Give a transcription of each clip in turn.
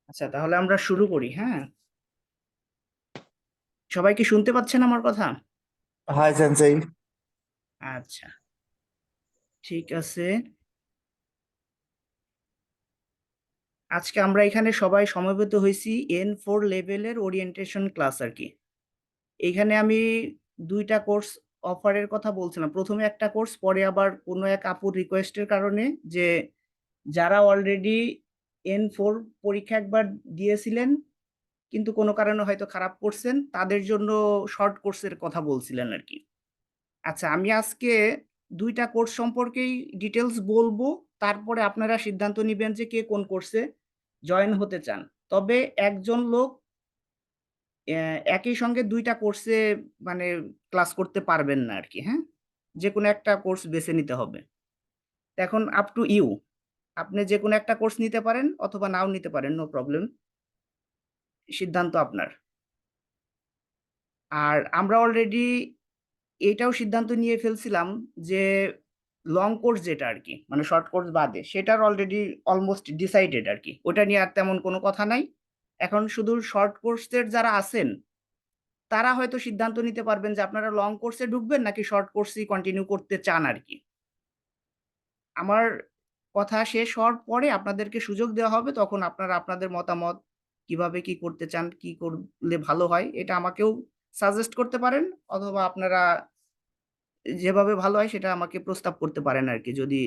আচ্ছা, তাহলে আমরা শুরু করি। হ্যাঁ, সবাই কি শুনতে পাচ্ছেন আমার কথা? হাই সেনসেই। আচ্ছা, ঠিক আছে। আজকে আমরা এখানে সবাই সমবেত হয়েছি N4 লেভেলের ওরিয়েন্টেশন ক্লাস আর কি। এখানে আমি দুইটা কোর্স অফারের কথা বলছিলাম, প্রথমে একটা কোর্স, পরে আবার কোনো এক আপুর রিকোয়েস্টের কারণে যে যারা অলরেডি N4 পরীক্ষা একবার দিয়েছিলেন কিন্তু কোনো কারণে হয়তো খারাপ করছেন, তাদের জন্য শর্ট কোর্সের কথা বলছিলেন আর কি। আচ্ছা, আমি আজকে দুইটা কোর্স সম্পর্কেই ডিটেলস বলবো। তারপরে আপনারা সিদ্ধান্ত নিবেন যে কে কোন কোর্সে জয়েন হতে চান। তবে একজন লোক একই সঙ্গে দুইটা কোর্সে মানে ক্লাস করতে পারবেন না আর কি। হ্যাঁ, যে কোনো একটা কোর্স বেছে নিতে হবে। এখন আপ টু ইউ, আপনি যে কোনো একটা কোর্স নিতে পারেন অথবা নাও নিতে পারেন, নো প্রবলেম, সিদ্ধান্ত আপনার। আর আমরা অলরেডি এটাও সিদ্ধান্ত নিয়ে ফেলছিলাম যে লং কোর্স যেটা আর কি, মানে শর্ট কোর্স বাদে, সেটার অলরেডি অলমোস্ট ডিসাইডেড আর কি, ওটা নিয়ে আর তেমন কোনো কথা নাই। এখন শুধু শর্ট কোর্সের যারা আছেন তারা হয়তো সিদ্ধান্ত নিতে পারবেন যে আপনারা লং কোর্সে ঢুকবেন নাকি শর্ট কোর্সই কন্টিনিউ করতে চান আর কি। আমার কথা শেষ হওয়ার পরে আপনাদেরকে সুযোগ দেওয়া হবে, তখন আপনারা আপনাদের মতামত, কিভাবে কি করতে চান, কি করলে ভালো হয়, এটা আমাকেও সাজেস্ট করতে পারেন, অথবা আপনারা যেভাবে ভালো হয় সেটা আমাকে প্রস্তাব করতে পারেন আর কি। যদি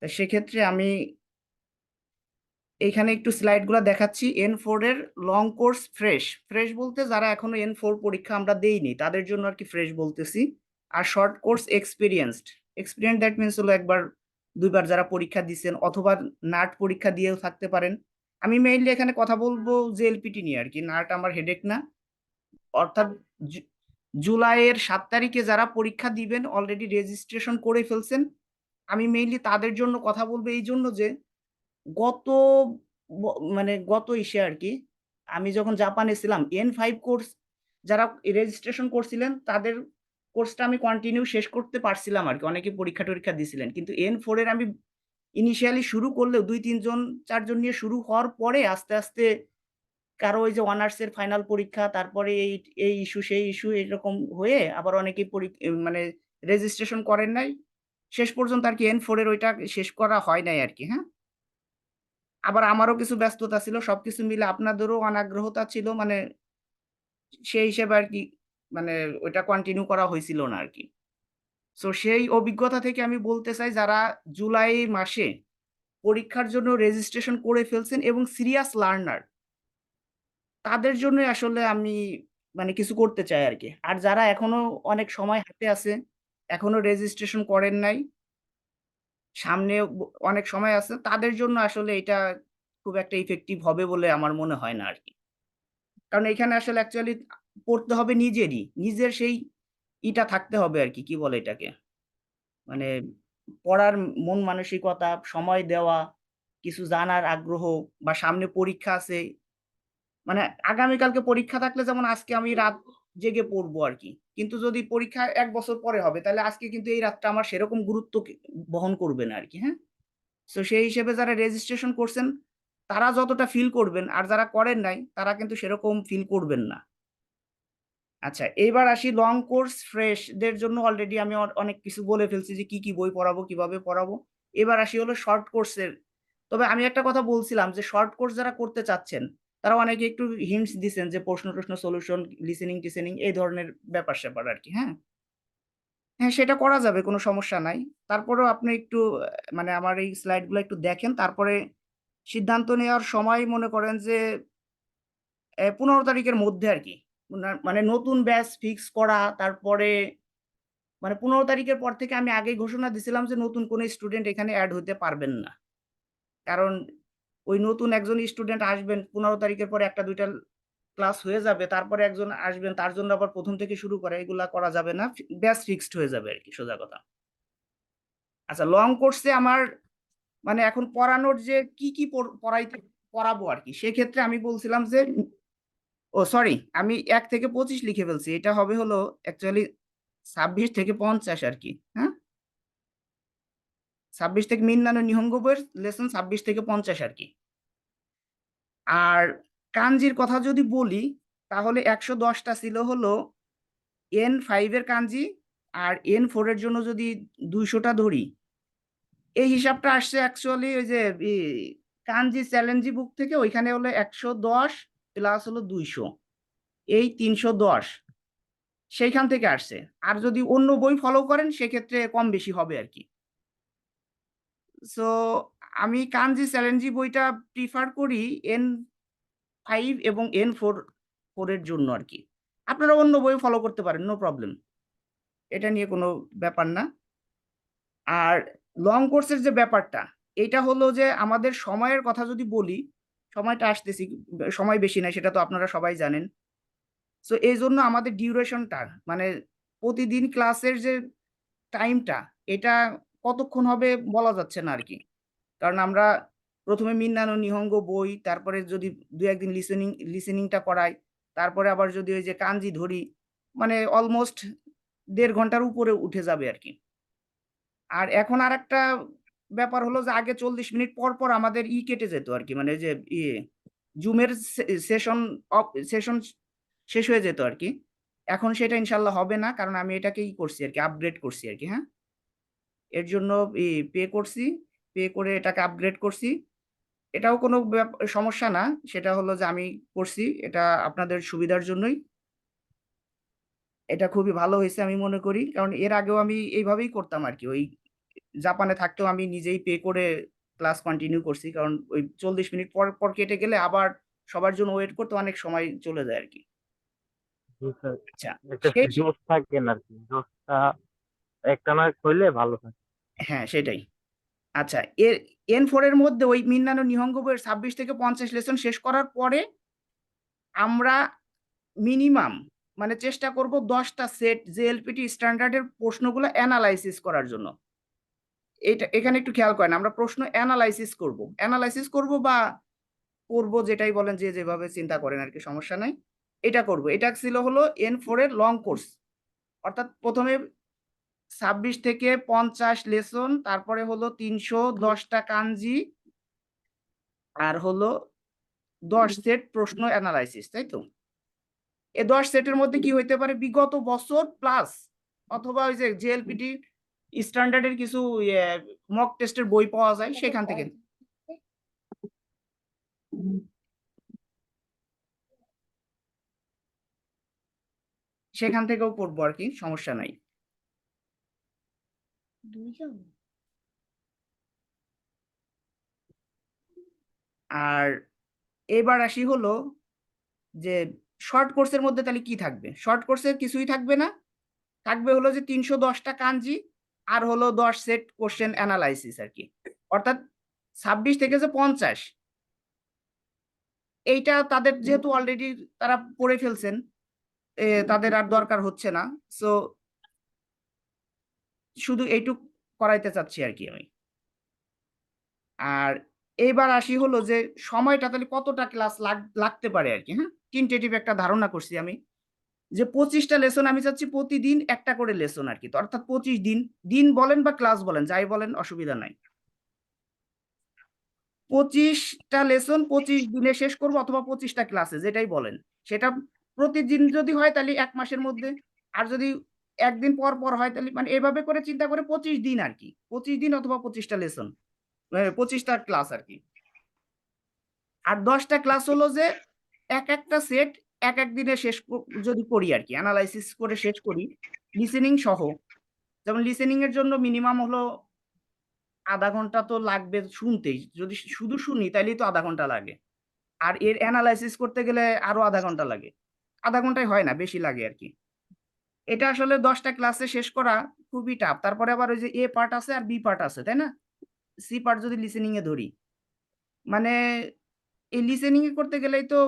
তা সেক্ষেত্রে আমি এইখানে একটু স্লাইডগুলো দেখাচ্ছি। N4 এর লং কোর্স ফ্রেশ, ফ্রেশ বলতে যারা এখনো N4 পরীক্ষা আমরা দেইনি তাদের জন্য আর কি ফ্রেশ বলতেছি। আর short course experienced, experience that means হলো একবার দুইবার যারা পরীক্ষা দিচ্ছেন অথবা নাট পরীক্ষা দিয়েও থাকতে পারেন। আমি মেইনলি এখানে কথা বলবো যে এলপিটি নিয়ে আর কি, নাট আমার হেডেক না। অর্থাৎ জুলাইয়ের 7 তারিখে যারা পরীক্ষা দিবেন অলরেডি রেজিস্ট্রেশন করে ফেলছেন, আমি মেইনলি তাদের জন্য কথা বলবো। এই জন্য যে গত মানে গত ইসে আর কি, আমি যখন জাপানে ছিলাম N5 কোর্স যারা রেজিস্ট্রেশন করছিলেন তাদের কোর্সটা আমি কন্টিনিউ শেষ করতে পারছিলাম আর কি, অনেকে পরীক্ষা টরীক্ষা দিছিলেন। কিন্তু N4 এর আমি ইনিশিয়ালি শুরু করলেও 2 3 জন 4 জন নিয়ে শুরু হওয়ার পরে আস্তে আস্তে কারো ওই যে অনার্সের ফাইনাল পরীক্ষা, তারপরে এই এই ইস্যু সেই ইস্যু এরকম হয়ে আবার অনেকেই মানে রেজিস্ট্রেশন করেন নাই, শেষ পর্যন্ত আর কি N4 এর ওইটা শেষ করা হয় নাই আর কি। হ্যাঁ, আবার আমারও কিছু ব্যস্ততা ছিল, সবকিছু মিলে আপনাদেরও অনাগ্রহতা ছিল, মানে সেই হিসেবে আর কি, মানে ওইটা কন্টিনিউ করা হয়েছিল না আর কি। সো সেই অভিজ্ঞতা থেকে আমি বলতে চাই, যারা জুলাই মাসে পরীক্ষার জন্য রেজিস্ট্রেশন করে ফেলছেন এবং সিরিয়াস লার্নার, তাদের জন্য আসলে আমি মানে কিছু করতে চাই আর কি। আর যারা এখনো অনেক সময় হাতে আছে, এখনো রেজিস্ট্রেশন করেন নাই, সামনে অনেক সময় আছে, তাদের জন্য আসলে এটা খুব একটা ইফেক্টিভ হবে বলে আমার মনে হয় না আর কি। কারণ এখানে আসলে অ্যাকচুয়ালি পড়তে হবে নিজেরই, নিজের সেই ইটা থাকতে হবে আর কি, কি বলে এটাকে, মানে পড়ার মন মানসিকতা, সময় দেওয়া, কিছু জানার আগ্রহ, বা সামনে পরীক্ষা আছে, মানে আগামীকালকে পরীক্ষা থাকলে যেমন আজকে আমি রাত জেগে পড়বো আর কি, কিন্তু যদি পরীক্ষা 1 বছর পরে হবে তাহলে আজকে কিন্তু এই রাতটা আমার সেরকম গুরুত্ব বহন করবে না আর কি। হ্যাঁ, তো সেই হিসেবে যারা রেজিস্ট্রেশন করছেন তারা যতটা ফিল করবেন, আর যারা করেন নাই তারা কিন্তু সেরকম ফিল করবেন না। আচ্ছা, এইবার আসি লং কোর্স ফ্রেশদের জন্য। অলরেডি আমি অনেক কিছু বলে ফেলছি যে কি কি বই পড়াবো, কিভাবে পড়াবো। এবার আসি হলো শর্ট কোর্সের। তবে আমি একটা কথা বলছিলাম যে শর্ট কোর্স যারা করতে চাচ্ছেন তারা অনেকে একটু হিন্টস দিচ্ছেন যে প্রশ্ন টশ্ন সলিউশন, লিসেনিং টিসেনিং, এই ধরনের ব্যাপার স্যাপার আর কি। হ্যাঁ, হ্যাঁ, সেটা করা যাবে, কোনো সমস্যা নাই। তারপরেও আপনি একটু মানে আমার এই স্লাইডগুলো একটু দেখেন, তারপরে সিদ্ধান্ত নেওয়ার সময় মনে করেন যে 15 তারিখের মধ্যে আর কি, মানে নতুন ব্যাচ ফিক্স করা। তারপরে মানে 15 তারিখের পর থেকে আমি আগেই ঘোষণা দিছিলাম যে নতুন কোনো স্টুডেন্ট এখানে অ্যাড হতে পারবেন না। কারণ ওই নতুন একজন স্টুডেন্ট আসবেন, 15 তারিখের পরে একটা দুইটা ক্লাস হয়ে যাবে, তারপরে একজন আসবেন তার জন্য আবার প্রথম থেকে শুরু করে, এগুলা করা যাবে না। ব্যাচ ফিক্সড হয়ে যাবে আর কি, সোজা কথা। আচ্ছা, লং কোর্সে আমার মানে এখন পড়ানোর যে কি কি পড়াইতে পড়াবো আর কি, সেক্ষেত্রে আমি বলছিলাম যে, ও সরি, আমি 1 থেকে 25 লিখে ফেলছি, এটা হবে হলো অ্যাকচুয়ালি 26 থেকে 50 আর কি। হ্যাঁ, 26 থেকে মিন্নানো নিহঙ্গ বইয়ের লেসন 26 থেকে 50 আর কি। আর কাঞ্জির কথা যদি বলি তাহলে 110টা ছিল হলো N5 এর কাঞ্জি, আর N4 এর জন্য যদি 200টা ধরি, এই হিসাবটা আসছে অ্যাকচুয়ালি ওই যে কাঞ্জি চ্যালেঞ্জি বুক থেকে, ওইখানে হলো 110 প্লাস হলো 200, এই 310 সেইখান থেকে আসছে। আর যদি অন্য বই ফলো করেন সেক্ষেত্রে কম বেশি হবে আর কি। সো আমি কাঞ্জি চ্যালেঞ্জি বইটা প্রিফার করি N5 এবং N4 এর জন্য আর কি। আপনারা অন্য বই ফলো করতে পারেন, নো প্রবলেম, এটা নিয়ে কোনো ব্যাপার না। আর লং কোর্সের যে ব্যাপারটা, এটা হলো যে আমাদের সময়ের কথা যদি বলি, সময়টা আসতেছি, সময় বেশি নাই সেটা তো আপনারা সবাই জানেন। সো এই জন্য আমাদের ডিউরেশনটা মানে প্রতিদিন ক্লাসের যে টাইমটা, এটা কতক্ষণ হবে বলা যাচ্ছে না আর কি। কারণ আমরা প্রথমে মিন্নানো নিহঙ্গ বই, তারপরে যদি দু একদিন লিসেনিংটা করাই, তারপরে আবার যদি ওই যে কাঞ্জি ধরি, মানে অলমোস্ট 1.5 ঘন্টার উপরে উঠে যাবে আর কি। আর এখন আরেকটা ব্যাপার হলো যে আগে 40 মিনিট পর পর আমাদের কেটে যেত আর কি, মানে যে জুমের সেশন সেশন শেষ হয়ে যেত আর কি। এখন সেটা ইনশাল্লাহ হবে না, কারণ আমি এটাকে করছি আর কি, আপগ্রেড করছি আর কি। হ্যাঁ, এর জন্য পে করছি, পে করে এটাকে আপগ্রেড করছি। এটাও কোনো সমস্যা না, সেটা হলো যে আমি করছি এটা আপনাদের সুবিধার জন্যই। এটা খুবই ভালো হয়েছে আমি মনে করি, কারণ এর আগেও আমি এইভাবেই করতাম আর কি। ওই জাপানে থাকতেও আমি নিজেই পে করে ক্লাস কন্টিনিউ করছি, কারণ ওই 40 মিনিট পর পর কেটে গেলে আবার সবার জন্য ওয়েট করতে অনেক সময় চলে যায় আর কি। জি স্যার, আচ্ছা, একটা সেই জোশ থাকেন আর কি, জোশটা একটানা হইলে ভালো থাকে। হ্যাঁ সেটাই। আচ্ছা, এর N4 এর মধ্যে ওই মিন্নানো নিহঙ্গ বইয়ের 26 থেকে 50 লেসন শেষ করার পরে আমরা মিনিমাম মানে চেষ্টা করব 10টা সেট জেএলপিটি স্ট্যান্ডার্ডের প্রশ্নগুলো অ্যানালাইসিস করার জন্য। এটা এখানে একটু খেয়াল করেন, আমরা প্রশ্ন অ্যানালাইসিস করব বা করব, যেটাই বলেন, যে যেভাবে চিন্তা করেন আর কি, সমস্যা নাই। এটা করব, এটা ছিল হলো N4 এর লং কোর্স, অর্থাৎ প্রথমে 26 থেকে 50 লেসন, তারপরে হলো 310টা কাঞ্জি, আর হলো 10 সেট প্রশ্ন অ্যানালাইসিস, তাই তো? এই 10 সেটের মধ্যে কি হইতে পারে, বিগত বছর প্লাস, অথবা ওই যে জেএলপিটি স্ট্যান্ডার্ডের কিছু মক টেস্টের বই পাওয়া যায় সেখান থেকে, সেখান থেকেও পড়বো আর কি, সমস্যা নাই। আর এবার আসি হলো যে শর্ট কোর্সের মধ্যে তাহলে কি থাকবে। শর্ট কোর্সের কিছুই থাকবে না, থাকবে হলো যে 310টা কাঞ্জি, আর হলো 10 সেট কোশ্চেন অ্যানালাইসিস আর কি। অর্থাৎ 26 থেকে যে 50, এইটা তাদের যেহেতু অলরেডি তারা পড়ে ফেলছেন, তাদের আর দরকার হচ্ছে না। সো শুধু এইটুক করাইতে চাচ্ছি আর কি আমি। আর এইবার আসি হলো যে সময়টা তাহলে কতটা ক্লাস লাগতে পারে আর কি। হ্যাঁ, টেন্টেটিভ একটা ধারণা করছি আমি, যে 25টা লেসন আমি চাচ্ছি প্রতিদিন একটা করে লেসন আর কি। তো অর্থাৎ 25 দিন, দিন বলেন বা ক্লাস বলেন, যাই বলেন অসুবিধা নাই। 25টা লেসন 25 দিনে শেষ করব, অথবা 25টা ক্লাসে, যেটাই বলেন সেটা। প্রতিদিন যদি হয় তাহলে 1 মাসের মধ্যে, আর যদি একদিন পর পর হয় তাহলে, মানে এভাবে করে চিন্তা করে 25 দিন আর কি, 25 দিন অথবা 25টা লেসন, 25টা ক্লাস আর কি। আর 10টা ক্লাস হলো যে এক একটা সেট এক এক দিনে শেষ যদি করি আর কি, অ্যানালাইসিস করে শেষ করি লিসেনিং সহ। যেমন লিসেনিং এর জন্য মিনিমাম হলো আধা ঘন্টা তো লাগবে শুনতেই, যদি শুধু শুনি তাইলেই তো আধা ঘন্টা লাগে। আর এর অ্যানালাইসিস করতে গেলে আরো আধা ঘন্টা লাগে, আধা ঘন্টায় হয় না, বেশি লাগে আর কি। এটা আসলে 10টা ক্লাসে শেষ করা খুবই টাফ। তারপরে আবার ওই যে এ পার্ট আছে আর বি পার্ট আছে, তাই না? সি পার্ট যদি লিসেনিং এ ধরি, মানে এই লিসেনিং এ করতে গেলেই তো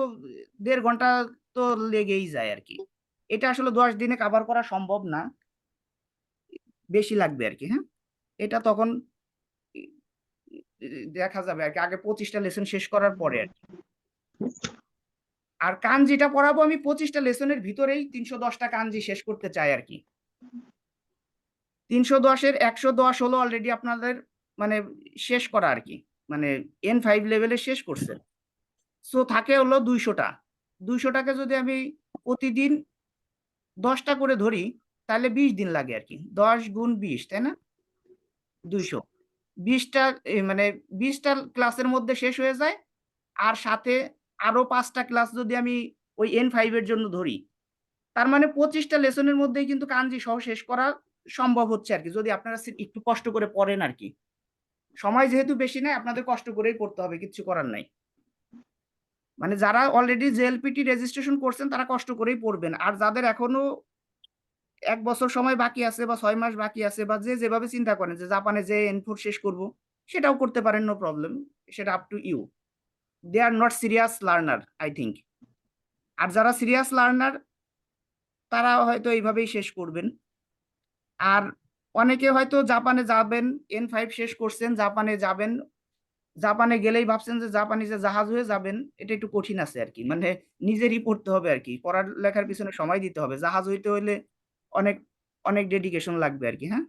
1.5 ঘন্টা তো লেগেই যায় আর কি। এটা আসলে 10 দিনে কভার করা সম্ভব না, বেশি লাগবে আর কি। হ্যাঁ, এটা তখন দেখা যাবে আর কি, আগে 25টা লেসন শেষ করার পরে আর কি। আর কাঞ্জিটা পড়াবো আমি 25টা লেসনের ভিতরেই, 310টা কাঞ্জি শেষ করতে চাই আর কি। 310-এর 110 হলো অলরেডি আপনাদের মানে শেষ করা আর কি, মানে N5 লেভেলে শেষ করছে। সো থাকে হলো 200টা। 200টাকে যদি আমি প্রতিদিন 10টা করে ধরি তাহলে 20 দিন লাগে আর কি। 10 গুণ 20, তাই না? 200। 20টা মানে 20টা ক্লাসের মধ্যে শেষ হয়ে যায়। আর সাথে আরো 5টা ক্লাস যদি আমি ওই N5 এর জন্য ধরি, তার মানে 25টা লেসনের মধ্যেই কিন্তু কাঞ্জি সহ শেষ করা সম্ভব হচ্ছে আরকি। যদি আপনারা একটু কষ্ট করে পড়েন আরকি। সময় যেহেতু বেশি নাই, আপনাদের কষ্ট করেই পড়তে হবে, কিচ্ছু করার নাই। মানে যারা অলরেডি জেএলপিটি রেজিস্ট্রেশন করছেন তারা কষ্ট করেই পড়বেন। আর যাদের এখনো 1 বছর সময় বাকি আছে বা 6 মাস বাকি আছে বা যে যেভাবে চিন্তা করেন যে জাপানে যেয়ে N4 শেষ করব, সেটাও করতে পারেন, নো প্রবলেম। সেটা up to you. They are not serious learner, I think. আর যারা সিরিয়াস লার্নার তারা হয়তো এইভাবেই শেষ করবেন। আর অনেকে হয়তো জাপানে যাবেন, N5 শেষ করছেন, জাপানে যাবেন। জাপানে গেলেই ভাবছেন যে জাপানি যে জাহাজ হয়ে যাবেন, এটা একটু কঠিন আছে আরকি। মানে নিজেরই পড়তে হবে আরকি। পড়ালেখার পিছনে সময় দিতে হবে। জাহাজ হইতে হইলে অনেক, অনেক ডেডিকেশন লাগবে আরকি, হ্যাঁ?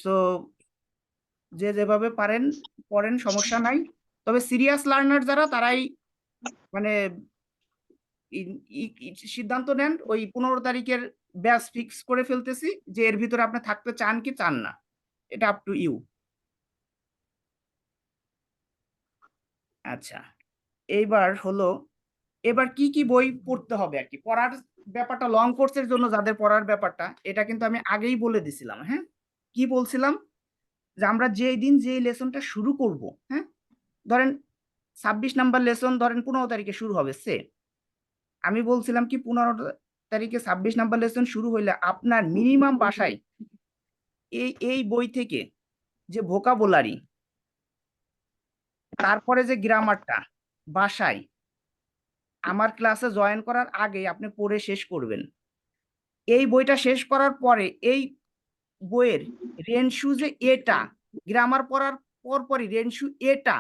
সো যে যেভাবে পারেন পড়েন, সমস্যা নাই। তবে সিরিয়াস লার্নার যারা তারাই মানে ই ই ই সিদ্ধান্ত নেন ওই 15 তারিখের ব্যাচ ফিক্স করে ফেলতেছি যে এর ভিতরে আপনি থাকতে চান কি চান না। এটা আপ টু ইউ। আচ্ছা। এইবার হলো এবার কি বই পড়তে হবে আরকি। পড়ার ব্যাপারটা লং কোর্স এর জন্য যাদের পড়ার ব্যাপারটা, এটা কিন্তু আমি আগেই বলে দিছিলাম, হ্যাঁ? কি বলছিলাম? যে আমরা যেই দিন যেই লেসনটা শুরু করব, হ্যাঁ? ধরেন 26 নাম্বার লেসন ধরেন 15 তারিখে শুরু হবে, সে। আমি বলছিলাম কি 15 তারিখে 26 নাম্বার লেসন শুরু হইলে আপনার মিনিমাম বাসায় এই বই থেকে যে ভোকাবুলারি, তারপরে যে গ্রামারটা বাসায় আমার ক্লাসে জয়েন করার আগেই আপনি পড়ে শেষ করবেন। এই বইটা শেষ করার পরে এই বইয়ের রেনশু যে এটা, গ্রামার পড়ার পরপরই রেনশু এটা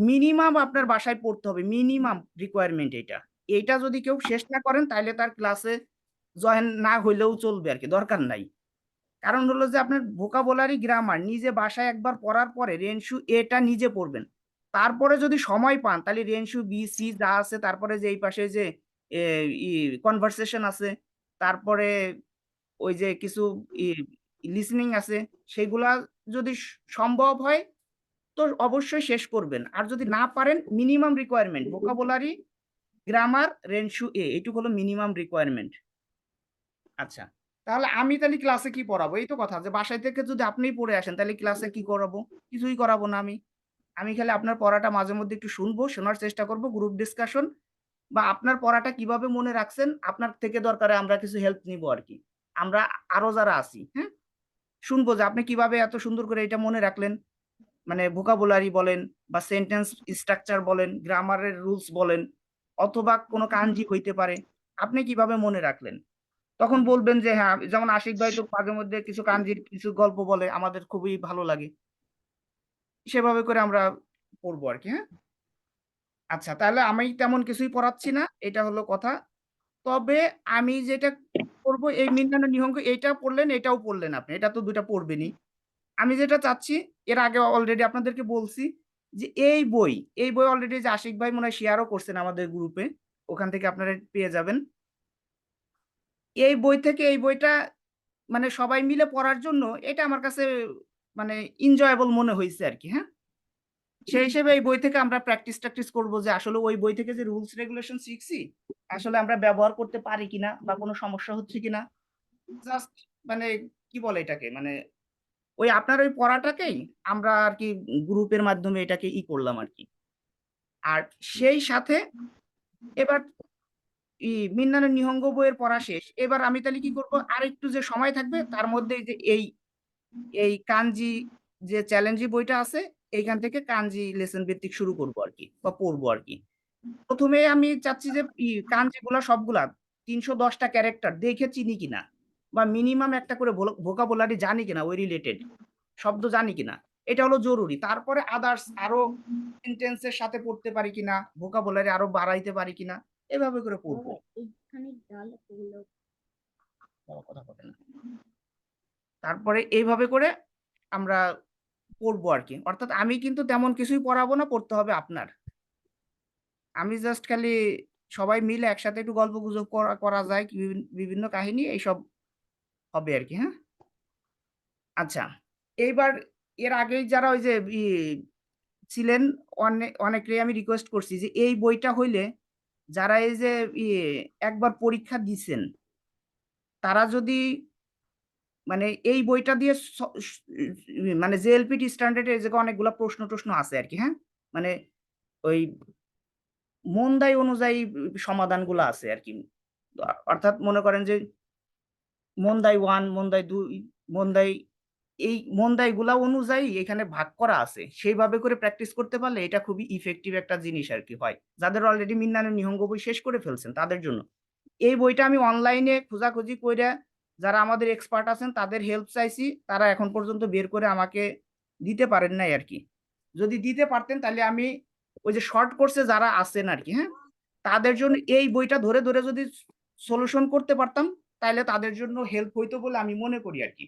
মিনিমাম আপনার বাসায় পড়তে হবে। মিনিমাম রিকোয়ারমেন্ট এইটা। এইটা যদি কেউ শেষ না করেন তাইলে তার ক্লাসে জয়েন না হইলেও চলবে আরকি, দরকার নাই। কারণ হলো যে আপনার ভোকাবুলারি গ্রামার নিজে বাসায় একবার পড়ার পরে রেনশু এটা নিজে পড়বেন। তারপরে যদি সময় পান তাহলে রেনশু বি, সি যা আছে, তারপরে যে এই পাশে যে এ ই কনভারসেশন আছে, তারপরে ওই যে কিছু ই লিসেনিং আছে, সেগুলা যদি সম্ভব হয় তো অবশ্যই শেষ করবেন। আর যদি না পারেন মিনিমাম রিকোয়ারমেন্ট ভোকাবুলারি, গ্রামার, রেনশু এইটুকু হলো মিনিমাম রিকোয়ারমেন্ট। আচ্ছা। তাহলে আমি তাহলে ক্লাসে কি পড়াবো? এই তো কথা যে বাসায় থেকে যদি আপনিই পড়ে আসেন তাহলে ক্লাসে কি করাবো? কিছুই করাবো না আমি। আমি খালি আপনার পড়াটা মাঝে মধ্যে একটু শুনবো, শোনার চেষ্টা করব, গ্রুপ ডিসকাশন বা আপনার পড়াটা কিভাবে মনে রাখছেন, আপনার থেকে দরকারে আমরা কিছু হেল্প নিবো আরকি। আমরা আরো যারা আছি, হ্যাঁ? শুনবো যে আপনি কিভাবে এত সুন্দর করে এটা মনে রাখলেন। মানে ভোকাবুলারি বলেন বা সেন্টেন্স স্ট্রাকচার বলেন, গ্রামারের রুলস বলেন অথবা কোনো কাঞ্জি হইতে পারে। আপনি কিভাবে মনে রাখলেন? তখন বলবেন যে হ্যাঁ, যেমন আশিক ভাই তো মাঝে মধ্যে কিছু কাঞ্জির কিছু গল্প বলে, আমাদের খুবই ভালো লাগে। সেভাবে করে আমরা পড়বো আরকি, হ্যাঁ? আচ্ছা, তাহলে আমি তেমন কিছুই পড়াচ্ছি না। এটা হলো কথা। তবে আমি যেটা করব এই মিন্নানো নিহঙ্গ এইটা পড়লেন, এটাও পড়লেন আপনি। এটা তো ২ টা পড়বেনই। আমি যেটা চাচ্ছি এর আগে অলরেডি আপনাদেরকে বলছি যে এই বই অলরেডি যে আশিক ভাই মনে হয় শেয়ারও করছেন আমাদের গ্রুপে। ওখান থেকে আপনারা পেয়ে যাবেন। এই বই থেকে এই বইটা মানে সবাই মিলে পড়ার জন্য এটা আমার কাছে মানে এনজয়েবল মনে হইছে আরকি, হ্যাঁ? সেই হিসেবে এই বই থেকে আমরা প্র্যাকটিস-ট্যাকটিস করব যে আসলে ওই বই থেকে যে রুলস রেগুলেশন শিখছি, আসলে আমরা ব্যবহার করতে পারি কিনা বা কোনো সমস্যা হচ্ছে কিনা। জাস্ট মানে কি বলে এটাকে? মানে ওই আপনার ওই পড়াটাকেই আমরা আরকি গ্রুপের মাধ্যমে এটাকে করলাম আরকি। আর সেই সাথে এবার মিন্নানো নিহঙ্গ বইয়ের পড়া শেষ। এবার আমি তাহলে কি করব? আরেকটু যে সময় থাকবে তার মধ্যে এই যে এই কাঞ্জি যে চ্যালেঞ্জি বইটা আছে, এইখান থেকে কাঞ্জি লেসন ভিত্তিক শুরু করব আরকি বা পড়বো আরকি। ১ম এ আমি চাচ্ছি যে কাঞ্জিগুলা সবগুলা ৩১০ টা ক্যারেক্টার দেখে চিনি কিনা বা মিনিমাম একটা করে ভোকাবুলারি জানি কিনা ওই রিলেটেড শব্দ জানি কিনা। এটা হলো জরুরি। তারপরে আদার্স আরো সেন্টেন্স এর সাথে পড়তে পারি কিনা, ভোকাবুলারি আরো বাড়াইতে পারি কিনা, এভাবে করে পড়বো। বাবা কথা বলে না। তারপরে এইভাবে করে আমরা পড়বো আর কি। অর্থাৎ আমি কিন্তু তেমন কিছুই পড়াবো না, পড়তে হবে আপনার। আমি জাস্ট খালি সবাই মিলে একসাথে একটু গল্পগুজব করা করা যায়, কি বিভিন্ন কাহিনী এইসব হবে আরকি, হ্যাঁ? আচ্ছা, এইবার এর আগেই যারা ওই যে ছিলেন অনেকেরই আমি রিকোয়েস্ট করছি যে এই বইটা হইলে যারা এই যে ইয়ে একবার পরীক্ষা দিছেন, তারা যদি মানে এই বইটা দিয়ে মানে জেএলপিটি স্ট্যান্ডার্ড এর যে অনেকগুলা প্রশ্ন-টশ্ন আছে আরকি, হ্যাঁ? মানে ওই মন্দাই অনুযায়ী সমাধানগুলা আছে আরকি। অর্থাৎ মনে করেন যে মন্দাই 1, মন্দাই 2, মন্দাই এই মন্দাইগুলা অনুযায়ী এখানে ভাগ করা আছে। সেইভাবে করে প্র্যাকটিস করতে পারলে এটা খুবই ইফেক্টিভ একটা জিনিস আরকি হয়। যাদের অলরেডি মিন্নানো নিহঙ্গ বই শেষ করে ফেলছেন তাদের জন্য। এই বইটা আমি অনলাইনে খোঁজাখুঁজি কইরা যারা আমাদের এক্সপার্ট আছেন তাদের হেল্প চাইছি। তারা এখন পর্যন্ত বের করে আমাকে দিতে পারেন নাই আরকি। যদি দিতে পারতেন তাহলে আমি ওই যে শর্ট কোর্সে যারা আছেন আরকি, হ্যাঁ? তাদের জন্য এই বইটা ধরে যদি সলিউশন করতে পারতাম, তাইলে তাদের জন্য হেল্প হইতো বলে আমি মনে করি আরকি।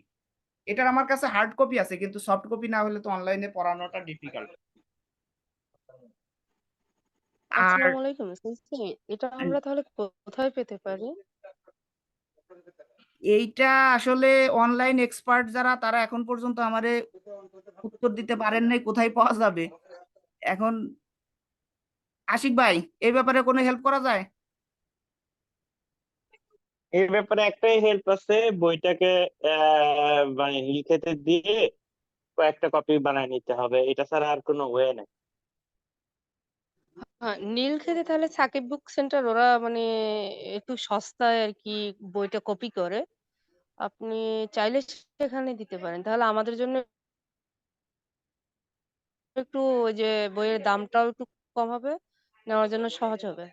এটার আমার কাছে হার্ড কপি আছে কিন্তু সফট কপি না হলে তো অনলাইনে পড়ানোটা ডিফিকাল্ট। আর আসসালামু আলাইকুম শুনছি। এটা আমরা তাহলে কোথায় পেতে পারি? এইটা আসলে অনলাইন এক্সপার্ট যারা তারা এখন পর্যন্ত আমারে উত্তর দিতে পারেন নাই কোথায় পাওয়া যাবে। এখন আশিক ভাই এই ব্যাপারে কোনো হেল্প করা যায়? এই ব্যাপারে একটাই হেল্প আছে, বইটাকে মানে লিখেতে দিয়ে কয়েকটা কপি বানায় নিতে হবে, এটা ছাড়া আর কোনো ওয়ে নেই। হ্যাঁ, নীলক্ষেতে তাহলে সাকিব বুক সেন্টার ওরা মানে একটু সস্তায় আর কি বইটা কপি করে। আপনি চাইলে সেখানে দিতে পারেন। তাহলে আমাদের জন্য একটু ওই যে বইয়ের দামটাও একটু কম হবে, নেওয়ার জন্য সহজ হবে।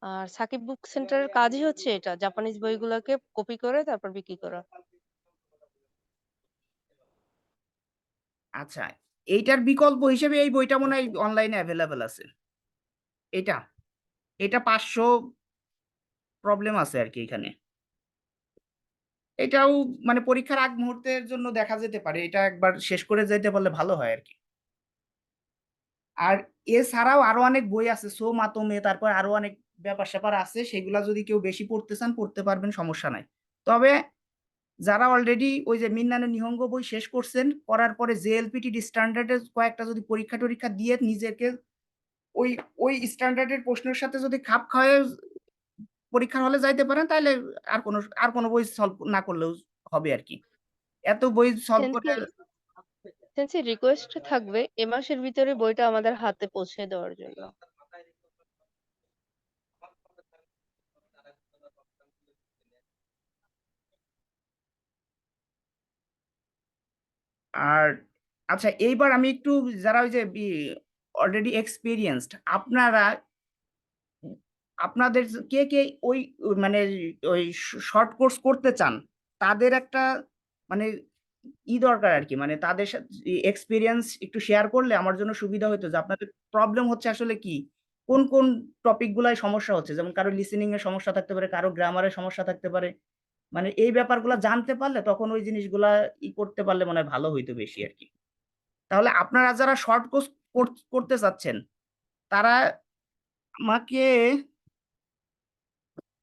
আর সাকিব বুক সেন্টারের কাজই হচ্ছে এটা, জাপানিজ বইগুলোকে কপি করে তারপর বিক্রি করা। আচ্ছা, এইটার বিকল্প হিসেবে এই বইটা মনে হয় অনলাইনে এভেইলেবল আছে। এটা, এটা ৫০০ প্রবলেম আছে আরকি এখানে। এটাও মানে পরীক্ষার আগ মুহূর্তের জন্য দেখা যেতে পারে। এটা একবার শেষ করে যাইতে পারলে ভালো হয় আরকি। আর এছাড়াও আরো অনেক বই আছে। সো মাতমে তারপর আরো অনেক ব্যাপার-স্যাপার আছে। সেগুলা যদি কেউ বেশি পড়তে চান পড়তে পারবেন, সমস্যা নাই। তবে যারা অলরেডি ওই যে মিন্নানো নিহঙ্গ বই শেষ করছেন, করার পরে জেএলপিটি স্ট্যান্ডার্ড এর কয়েকটা যদি পরীক্ষা-টরীক্ষা দিয়ে নিজেকে ওই ওই স্ট্যান্ডার্ড এর প্রশ্নের সাথে যদি খাপ খাওয়ায়ে পরীক্ষার হলে যাইতে পারেন তাইলে আর কোন বই সলভ না করলেও হবে আরকি। এত বই সলভ করে সেন্সি সেন্সি রিকোয়েস্ট থাকবে এ মাসের ভিতরে বইটা আমাদের হাতে পৌঁছে দেওয়ার জন্য। আর আচ্ছা এইবার আমি একটু যারা ওই যে অলরেডি এক্সপেরিয়েন্সড আপনারা আপনাদের কে ওই মানে ওই শর্ট কোর্স করতে চান, তাদের একটা মানে দরকার আরকি। মানে তাদের এক্সপেরিয়েন্স একটু শেয়ার করলে আমার জন্য সুবিধা হইতো যে আপনাদের প্রবলেম হচ্ছে আসলে কি? কোন টপিক গুলায় সমস্যা হচ্ছে? যেমন কারো লিসেনিং এর সমস্যা থাকতে পারে, কারো গ্রামারের সমস্যা থাকতে পারে। মানে এই ব্যাপারগুলা জানতে পারলে তখন ওই জিনিসগুলা করতে পারলে মনে হয় ভালো হইতো বেশি আরকি। তাহলে আপনারা যারা শর্ট কোর্স করতে চাচ্ছেন, তারা আমাকে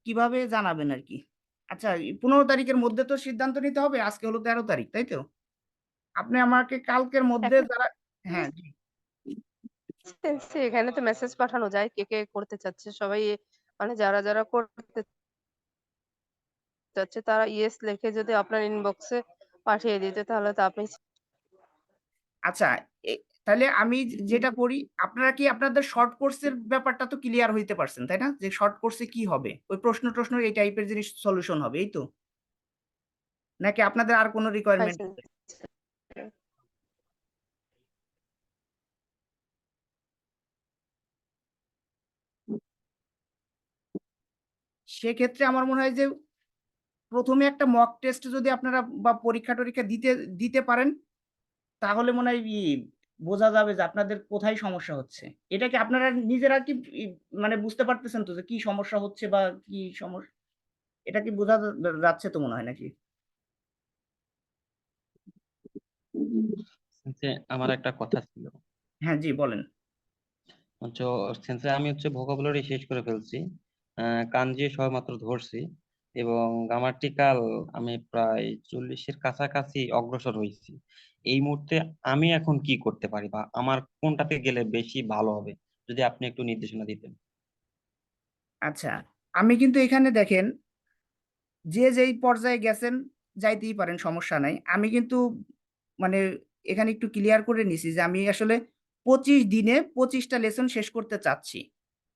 কিভাবে জানাবেন আরকি? আচ্ছা ১৫ তারিখের মধ্যে তো সিদ্ধান্ত নিতে হবে। আজকে হলো ১৩ তারিখ, তাই তো? আপনি আমাকে কালকের মধ্যে এখন যারা হ্যাঁ, জি। সেন্সি এখানে তো মেসেজ পাঠানো যায় কে কে করতে চাচ্ছে সবাই, মানে যারা যারা করতে চাচ্ছে তারা ইয়েস লিখে যদি আপনার ইনবক্সে পাঠিয়ে দিতে তাহলে তো আপনি আচ্ছা এ তাইলে আমি যেটা করি, আপনারা কি আপনাদের শর্ট কোর্স এর ব্যাপারটা তো ক্লিয়ার হইতে পারছেন, তাই না? যে শর্ট কোর্স এ কি হবে? ওই প্রশ্ন-টশ্ন এই টাইপের জিনিস সলিউশন হবে, এই তো? নাকি আপনাদের আর কোন হাই রিকোয়ারমেন্ট আছে? সেন্সি। সেক্ষেত্রে আমার মনে হয় যে ১ম এ একটা মক টেস্ট যদি আপনারা বা পরীক্ষা-টরীক্ষা দিতে পারেন, তাহলে মনে হয় বোঝা যাবে যে আপনাদের কোথায় সমস্যা হচ্ছে। এটা কি আপনারা নিজেরা কি মানে বুঝতে পারতেছেন তো যে কি সমস্যা হচ্ছে বা কি এটা কি বোঝা যাচ্ছে তো মনে হয় নাকি? যে আমার একটা কথা ছিল। হ্যাঁ জি বলেন। হচ্ছে সেন্সে আমি হচ্ছে ভোকাবুলারি শেষ করে ফেলছি, কাঞ্জি সবেমাত্র ধরছি, এবং গ্রামাটিক্যাল আমি প্রায় 40-এর কাছাকাছি অগ্রসর হয়েছি। এই মুহূর্তে আমি এখন কি করতে পারি, বা আমার কোনটাতে গেলে বেশি ভালো হবে, যদি আপনি একটু নির্দেশনা দিতেন। আচ্ছা, আমি কিন্তু এখানে দেখেন যে যেই পর্যায়ে গেছেন যাইতেই পারেন, সমস্যা নাই। আমি কিন্তু মানে এখানে একটু ক্লিয়ার করে নিছি যে আমি আসলে 25 দিনে 25টা লেসন শেষ করতে চাচ্ছি।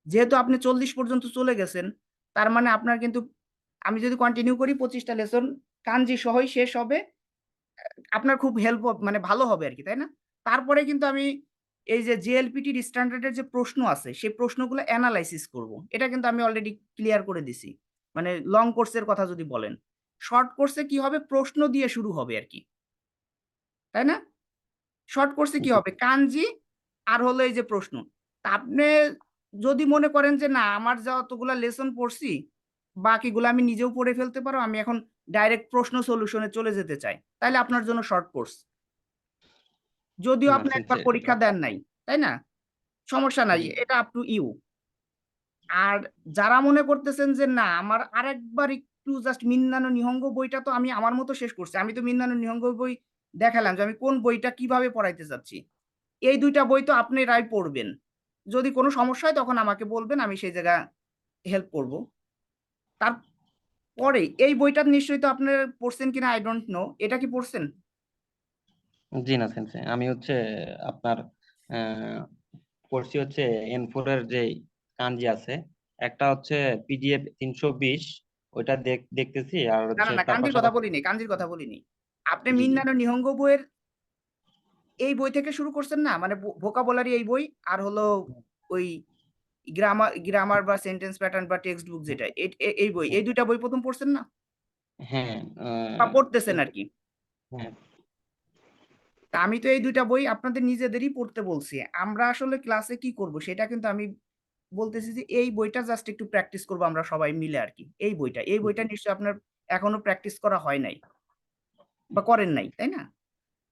যেহেতু আপনি 40 পর্যন্ত চলে গেছেন, তার মানে আপনার কিন্তু আমি যদি কন্টিনিউ করি 25টা লেসন কাঞ্জি সহই শেষ হবে। আপনার খুব মানে ভালো হবে আরকি, তাই না? তারপরে কিন্তু আমি এই যে জেএলপিটির স্ট্যান্ডার্ড এর যে প্রশ্ন আছে, সেই প্রশ্নগুলো এনালাইসিস করব। এটা কিন্তু আমি অলরেডি ক্লিয়ার করে দিছি। মানে লং কোর্স এর কথা যদি বলেন। শর্ট কোর্স এ কি হবে? প্রশ্ন দিয়ে শুরু হবে আরকি। তাই না? শর্ট কোর্স এ কি জি হবে? কাঞ্জি আর হলো এই যে প্রশ্ন। তা আপনি যদি মনে করেন যে না আমার যতগুলা লেসন পড়ছি, বাকিগুলা আমি নিজেও পড়ে ফেলতে পারো। আমি এখন ডাইরেক্ট প্রশ্ন সলিউশন এ চলে যেতে চাই। তাইলে আপনার জন্য শর্ট কোর্স। যদিও না আপনি একবার সেন্সে, পরীক্ষা দেন নাই, তাই না? সমস্যা নাই। জি এটা আপ টু ইউ। আর যারা মনে করতেছেন যে না আমার আরেকবার একটু জাস্ট মিন্নানো নিহঙ্গ বইটা তো আমি আমার মতো শেষ করছি। আমি তো মিন্নানো নিহঙ্গ বই দেখালাম যে আমি কোন বইটা কিভাবে পড়াইতে চাচ্ছি। এই ২ টা বই তো আপনারাই পড়বেন। যদি কোনো সমস্যা হয় তখন আমাকে বলবেন, আমি সেই জায়গা হেল্প করব। তারপরে এই বইটা নিশ্চয়ই তো আপনারা পড়ছেন কিনা I don't know। এটা কি পড়ছেন? জি না সেন্সে, আমি হচ্ছে আপনার আহ পড়ছি হচ্ছে N4 এর যে কাঞ্জি আছে, একটা হচ্ছে পিডিএফ 320, ওইটা দেখতেছি, আর না, হচ্ছে না, না, তার কাঞ্জির কথা পাশাপাশি। বলিনি, কাঞ্জির কথা বলিনি। আপনি জি জি মিন্নানো নিহঙ্গ বইয়ের এই বই থেকে শুরু করছেন না? মানে ভোকাবুলারি এই বই আর হলো ওই গ্রামার বা সেন্টেন্স প্যাটার্ন বা টেক্সট বুক যেটা এই বই, হ্যাঁ এই ২ টা বই ১ম পড়ছেন না? হ্যাঁ, বা পড়তেছেন সেন্সে, আরকি। হ্যাঁ তা আমি তো এই ২ টা বই আপনাদের নিজেদেরই পড়তে বলছি। আমরা আসলে ক্লাসে কি করব সেটা কিন্তু আমি বলতেছি যে এই বইটা জাস্ট একটু প্র্যাকটিস করব আমরা সবাই মিলে আরকি। এই বইটা নিশ্চয়ই আপনার এখনো প্র্যাকটিস করা হয় নাই বা করেন নাই, তাই না?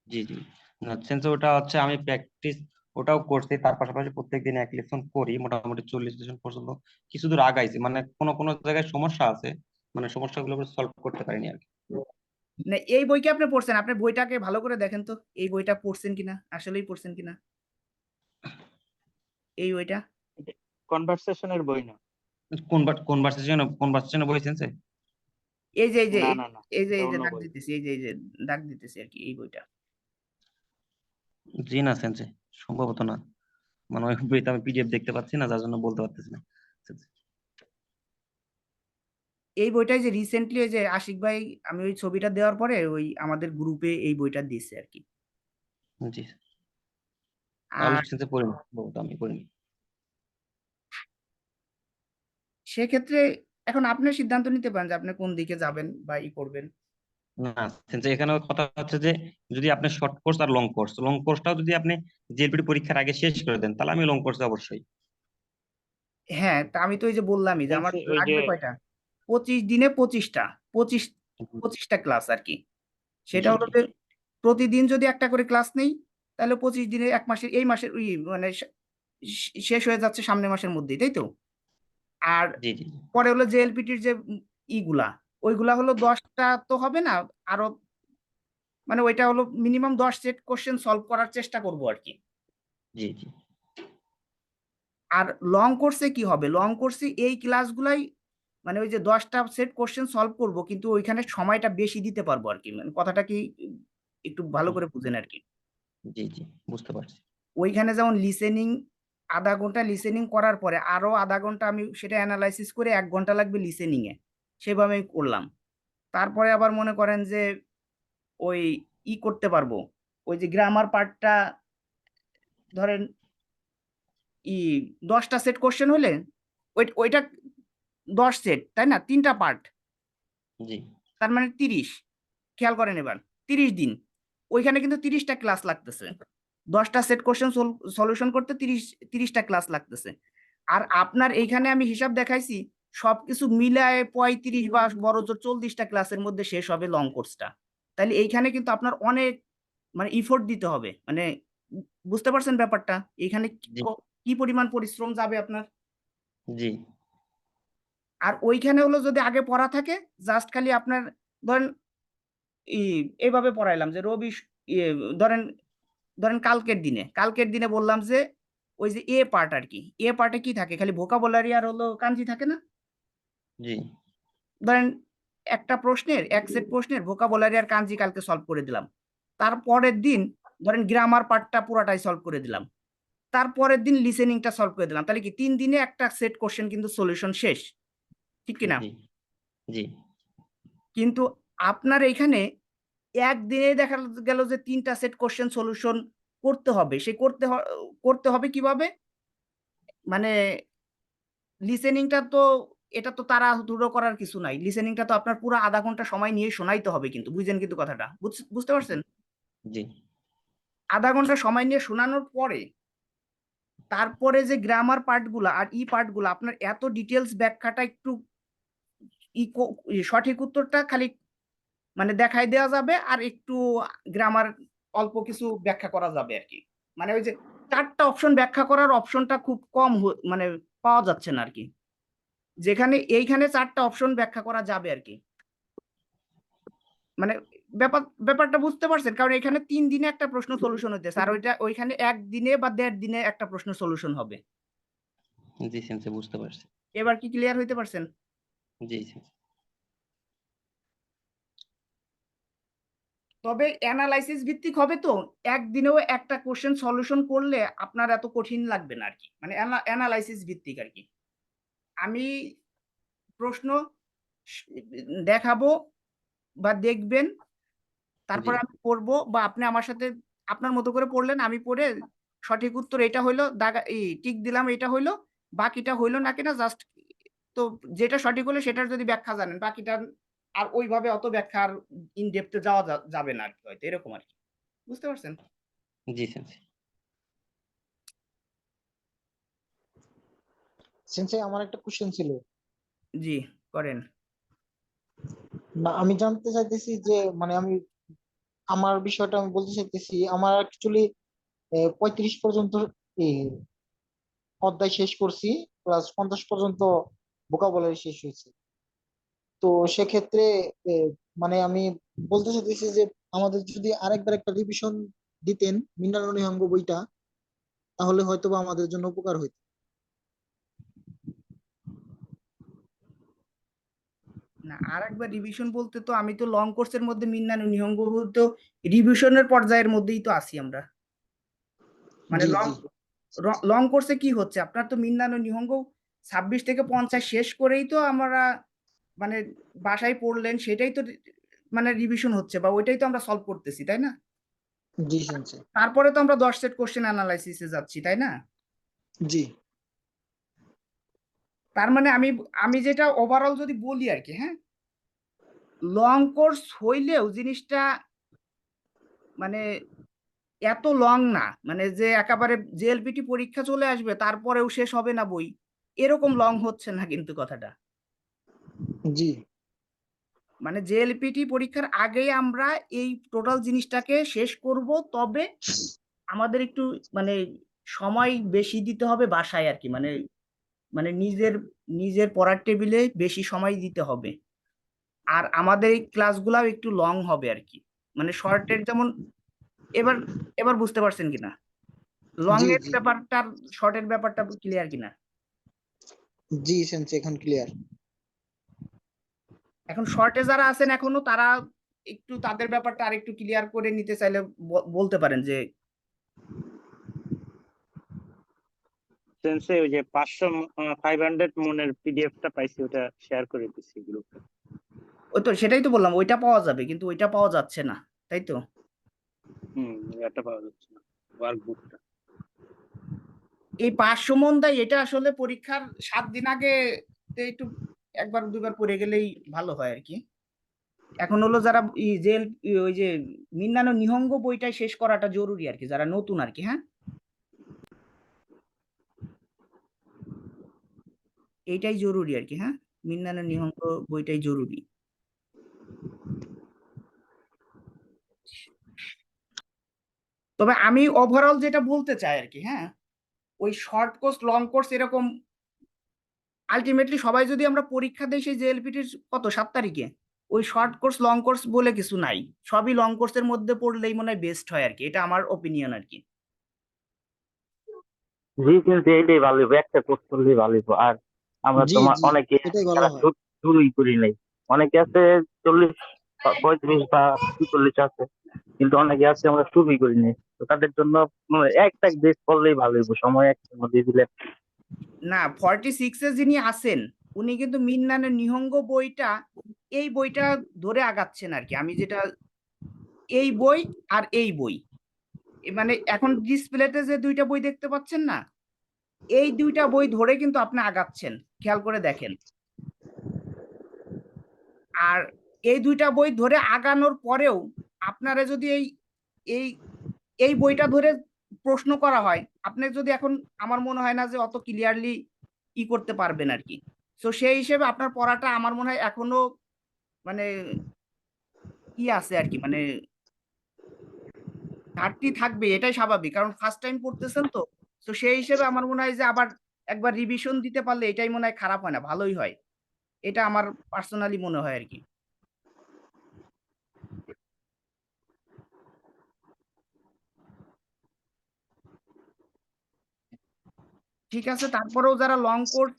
জি জি। না সেন্সে, ওটা হচ্ছে আমি প্র্যাকটিস ওটাও করছি, তার পাশাপাশি প্রত্যেকদিন এক লেসন করি, মোটামুটি 40 লেসন পর্যন্ত কিছু দূর আগাইছি, মানে কোনো কোনো জায়গায় সমস্যা আছে, মানে সমস্যাগুলো সলভ করতে পারিনি আর কি। না এই বই কি আপনি পড়ছেন? আপনি বইটাকে ভালো করে দেখেন তো। এই বইটা পড়ছেন কিনা? আসলেই পড়ছেন কিনা? এই বইটা? কনভারসেশনের বই না। কোন ভার্সেশনে বই সেন্সে? এই যে, এই যে, না এই না না, এই যে, এটা এই যে অন্য দাগ বই। দিতেছি, এই যে দাগ দিতেছি আরকি এই বইটা। জি না সেন্সে, সম্ভবত না, মানে ওই বইতে আমি পিডিএফ দেখতে পাচ্ছি না, যার জন্য বলতে পারতেছি না sensei। এই বইটাই যে রিসেন্টলি ওই যে আশিক ভাই আমি ওই ছবিটা দেওয়ার পরে ওই আমাদের গ্রুপে এই বইটা দিছে আরকি। জি, তাহলে আর সেন্সে পড়িনি, সম্ভবত আমি পড়িনি। সেক্ষেত্রে এখন আপনি সিদ্ধান্ত নিতে পারেন যে আপনি কোন দিকে যাবেন বা করবেন। না সেন্সে, এখানে কথা হচ্ছে যে যদি আপনি শর্ট কোর্স আর লং কোর্সটাও যদি আপনি জেএলপিটি পরীক্ষার আগে শেষ করে দেন, তাহলে আমি লং কোর্সে অবশ্যই। হ্যাঁ, তা আমি তো ওই যে বললামই যে আমার ওই যে লাগবে কয়টা? ২৫ দিনে ২৫ টা। ২৫ টা ক্লাস আরকি। সেটা জি হলো জি যে প্রতিদিন যদি একটা করে ক্লাস নেই, তাহলে ২৫ দিনে ১ মাসের এই মাসের মানে শেষ হয়ে যাচ্ছে সামনের মাসের মধ্যেই, তাই তো? আর জি জি পরে হলো জেএলপিটির যে ইগুলা, ওইগুলা হলো ১০ টা তো হবে না। আরো মানে ওইটা হলো মিনিমাম ১০ সেট কোয়েশ্চেন সলভ করার চেষ্টা করব আরকি। জি জি আর লং কোর্সে কি হবে? লং কোর্সে এই ক্লাসগুলাই মানে ওই যে ১০ টা সেট কোয়েশ্চেন সলভ করব কিন্তু ওইখানে সময়টা বেশি দিতে পারবো আরকি। মানে কথাটা কি একটু ভালো করে বুঝেন আরকি। জি জি, বুঝতে পারছি। ওইখানে যেমন লিসেনিং ০.৫ ঘন্টা লিসেনিং করার পরে আরো ০.৫ ঘন্টা আমি সেটা এনালাইসিস করে ১ ঘন্টা লাগবে লিসেনিং এ। সেভাবে আমি করলাম। তারপরে আবার মনে করেন যে ওই করতে পারবো। ওই যে গ্রামার পার্টটা ধরেন ই ১০ টা সেট কোয়েশ্চেন হলে ওইটা ১০ সেট, তাই না? ৩ টা পার্ট। জি তার মানে ৩০। খেয়াল করেন এবার। ৩০ দিন। ওইখানে কিন্তু ৩০ টা ক্লাস লাগতেছে। ১০ টা সেট কোয়েশ্চেন সলিউশন করতে ৩০ টা ক্লাস লাগতেছে। আর আপনার এইখানে আমি হিসাব দেখাইছি সবকিছু মিলায়ে ৩৫ বা বড়জোর ৪০ টা ক্লাসের মধ্যে শেষ হবে লং কোর্সটা। তাইলে এইখানে কিন্তু আপনার অনেক মানে ইফোর্ট দিতে হবে, মানে বুঝতে পারছেন ব্যাপারটা? এখানে জি কি পরিমাণ পরিশ্রম যাবে আপনার। জি আর ওইখানে হলো যদি আগে পড়া থাকে, জাস্ট খালি আপনার ধরেন এইভাবে পড়াইলাম যে রবি ইয়ে ধরেন ধরেন কালকের দিনে বললাম যে ওই যে এ পার্ট আর কি, এ পার্টে কি থাকে খালি ভোকাবুলারি আর হলো কাঞ্জি থাকে না। জি ধরেন একটা প্রশ্নের এক সেট প্রশ্নের ভোকাবুলারি আর কাঞ্জি কালকে সলভ করে দিলাম, তারপরের দিন ধরেন গ্রামার পার্টটা পুরাটাই সলভ করে দিলাম, তারপরের দিন লিসেনিংটা সলভ করে দিলাম, তাহলে কি 3 দিনে একটা সেট কোশ্চেন কিন্তু সলিউশন শেষ, ঠিক কি না? জি জি কিন্তু আপনার এইখানে একদিনে দেখা গেল যে 3টা সেট কোশ্চেন সলিউশন করতে হবে, সে করতে হবে কিভাবে? মানে লিসেনিংটা তো এটা তো তাড়াহুড়ো করার কিছু নাই। লিসেনিংটা তো আপনার পুরা ০.৫ ঘন্টা সময় নিয়ে শোনাইতে হবে কিন্তু। বুঝেন কিন্তু কথাটা। বুঝতে পারছেন? জি ০.৫ ঘন্টা সময় নিয়ে শোনানোর পরে, তারপরে যে গ্রামার পার্ট গুলা আর পার্ট গুলা আপনার এত ডিটেইলস ব্যাখ্যাটা একটু সঠিক উত্তরটা খালি মানে দেখাই দেওয়া যাবে আর একটু গ্রামার অল্প কিছু ব্যাখ্যা করা যাবে আরকি। মানে ওই যে ৪ টা অপশন ব্যাখ্যা করার অপশনটা খুব কম মানে পাওয়া যাচ্ছে না আরকি। যেখানে এইখানে ৪ টা অপশন ব্যাখ্যা করা যাবে আরকি। মানে ব্যাপারটা বুঝতে পারছেন? কারণ এখানে ৩ দিনে একটা প্রশ্ন সলিউশন হইতেছে। আর ওইখানে ১ দিনে বা ১.৫ দিনে একটা প্রশ্ন সলিউশন হবে। জি সেন্সে বুঝতে পারছি। এবার কি ক্লিয়ার হইতে পারছেন? জি সেন্সে। তবে এনালাইসিস ভিত্তিক হবে তো, একদিনেও একটা কোশ্চেন সলিউশন করলে আপনার এত কঠিন লাগবে না আরকি। মানে এনালাইসিস ভিত্তিক আরকি। আমি প্রশ্ন স দেখাবো বা দেখবেন, জি তারপরে আমি পড়বো বা আপনি আমার সাথে আপনার মতো করে পড়লেন, আমি পড়ে সঠিক উত্তর এটা হইলো, দাগা টিক দিলাম এটা হইলো, বাকিটা হইলো না কিনা জাস্ট তো যেটা সঠিক হলো সেটার যদি ব্যাখ্যা জানেন, বাকিটা আর ওইভাবে অত ব্যাখ্যা আর ইন ডেপথ এ যাওয়া যাবে না আরকি হয়তো এরকম আরকি। বুঝতে পারছেন? জি সেন্সে। সেন্সেই আমার একটা কোশ্চেন ছিল। জি, করেন। না, আমি জানতে চাইতেছি যে মানে আমার বিষয়টা আমি বলতে চাইতেছি, আমার অ্যাকচুয়ালি 35 পর্যন্ত এই অধ্যায় শেষ করছি, প্লাস 50 পর্যন্ত ভোকাবুলারি শেষ হয়েছে। তো সেক্ষেত্রে এ, মানে আমি বলতে চাইতেছি যে আমাদের যদি আরেকবার একটা রিভিশন দিতেন মৃণাল নিহঙ্গ বইটা, তাহলে হয়তোবা আমাদের জন্য উপকার হইতো। না আরেকবার রিভিশন বলতে তো আমি তো লং কোর্সের মধ্যে মিন্নানো নিহঙ্গ তো রিভিশনের পর্যায়ের মধ্যেই তো আছি আমরা। মানে জি লং জি লং কোর্সে কি হচ্ছে আপনার তো মিন্নানো নিহঙ্গ ২৬ থেকে ৫০ শেষ করেই তো আমরা মানে বাসায় পড়লেন সেটাই তো মানে রিভিশন হচ্ছে বা ওইটাই তো আমরা সলভ করতেছি তাই না? জি সেন্সে। তারপরে তো আমরা ১০ সেট কোশ্চেন অ্যানালাইসিসে যাচ্ছি তাই না? জি তার মানে আমি আমি যেটা ওভারঅল যদি বলি আর কি, হ্যাঁ, লং কোর্স হইলেও জিনিসটা মানে এত লং না, মানে যে একেবারে জেএলপিটি পরীক্ষা চলে আসবে তারপরেও শেষ হবে না বই, এরকম লং হচ্ছে না কিন্তু কথাটা। জি মানে জেএলপিটি পরীক্ষার আগেই আমরা এই টোটাল জিনিসটাকে শেষ করব, তবে আমাদের একটু মানে সময় বেশি দিতে হবে বাসায় আর কি, মানে মানে নিজের পড়ার টেবিলে বেশি সময় দিতে হবে। আর আমাদের এই ক্লাসগুলাও একটু লং হবে আর কি, মানে শর্টের যেমন এবার এবার বুঝতে পারছেন কিনা লং জি এর জি ব্যাপারটা শর্টের ব্যাপারটা ক্লিয়ার কিনা? জি সেন্সে, এখন ক্লিয়ার। এখন শর্টে যারা আছেন এখনো তারা একটু তাদের ব্যাপারটা আরেকটু ক্লিয়ার করে নিতে চাইলে বলতে পারেন যে সেন্সে ওই যে 500 মনের পিডিএফটা পাইছি, ওটা শেয়ার করে দিচ্ছি গ্রুপে। ওই তো সেটাই তো বললাম ওইটা পাওয়া যাবে কিন্তু ওইটা পাওয়া যাচ্ছে না, তাই তো? এটা পাওয়া যাচ্ছে না, ওয়ার্কবুকটা। এই ৫০০ মন দেয় এটা আসলে পরীক্ষার ৭ দিন আগে তে একটু একবার দুবার পড়ে গেলেই ভালো হয় আর কি। এখন হলো যারা ওই যে মিন্নানো নিহঙ্গ বইটাই শেষ করাটা জরুরি আর কি, যারা নতুন আর কি, হ্যাঁ, এইটাই জরুরি আর কি, হ্যাঁ, মিন্নানো নিহঙ্গ বইটাই জরুরি। তবে আমি ওভারঅল যেটা বলতে চাই আর কি, হ্যাঁ, ওই শর্ট কোর্স লং কোর্স এরকম আলটিমেটলি সবাই যদি আমরা পরীক্ষা দিই সেই জেএলপিটির কত 7 তারিখে, ওই শর্ট কোর্স লং কোর্স বলে কিছু নাই, সবই লং কোর্সের মধ্যে পড়লেই মনে হয় বেস্ট হয় আর কি, এটা আমার ওপিনিয়ন আর কি। জি, কিন্তু এইটাই ভালো হইবো, একটা কোর্স করলেই ভালো হইবো। আর আমরা জি তোমার জি অনেকে এটাই ভালো যারা হয়। শুরুই করি নাই, অনেকে আছে 40, 35 বা 43 আছে, কিন্তু অনেকে আছে আমরা শুরুই করি নাই। তো তাদের জন্য একটা বেস করলেই ভালো হইবো, সময় একটার মধ্যে দিলে। না 46 এ যিনি আছেন উনি কিন্তু মিন্নানের নিহঙ্গ বইটা, এই বইটা ধরে আগাচ্ছেন আর কি, আমি যেটা এই বই আর এই বই মানে এখন ডিসপ্লেতে যে দুইটা বই দেখতে পাচ্ছেন না, এই দুইটা বই ধরে কিন্তু আপনি আগাচ্ছেন, খেয়াল করে দেখেন। আর এই দুইটা বই ধরে আগানোর পরেও আপনারা যদি এই এই বইটা ধরে প্রশ্ন করা হয়, আপনি যদি এখন, আমার মনে হয় না যে অত ক্লিয়ারলি করতে পারবেন আর কি। তো সেই হিসেবে আপনার পড়াটা আমার মনে হয় এখনো মানে আছে আর কি, মানে ঘাটতি থাকবে, এটাই স্বাভাবিক, কারণ ফার্স্ট টাইম পড়তেছেন তো। তো সেই হিসেবে আমার মনে হয় যে আবার একবার রিভিশন দিতে পারলে এটাই মনে হয় খারাপ হয় না, ভালোই হয়, এটা আমার পার্সোনালি মনে হয় আর কি। ঠিক আছে, তারপরেও যারা লং কোর্স,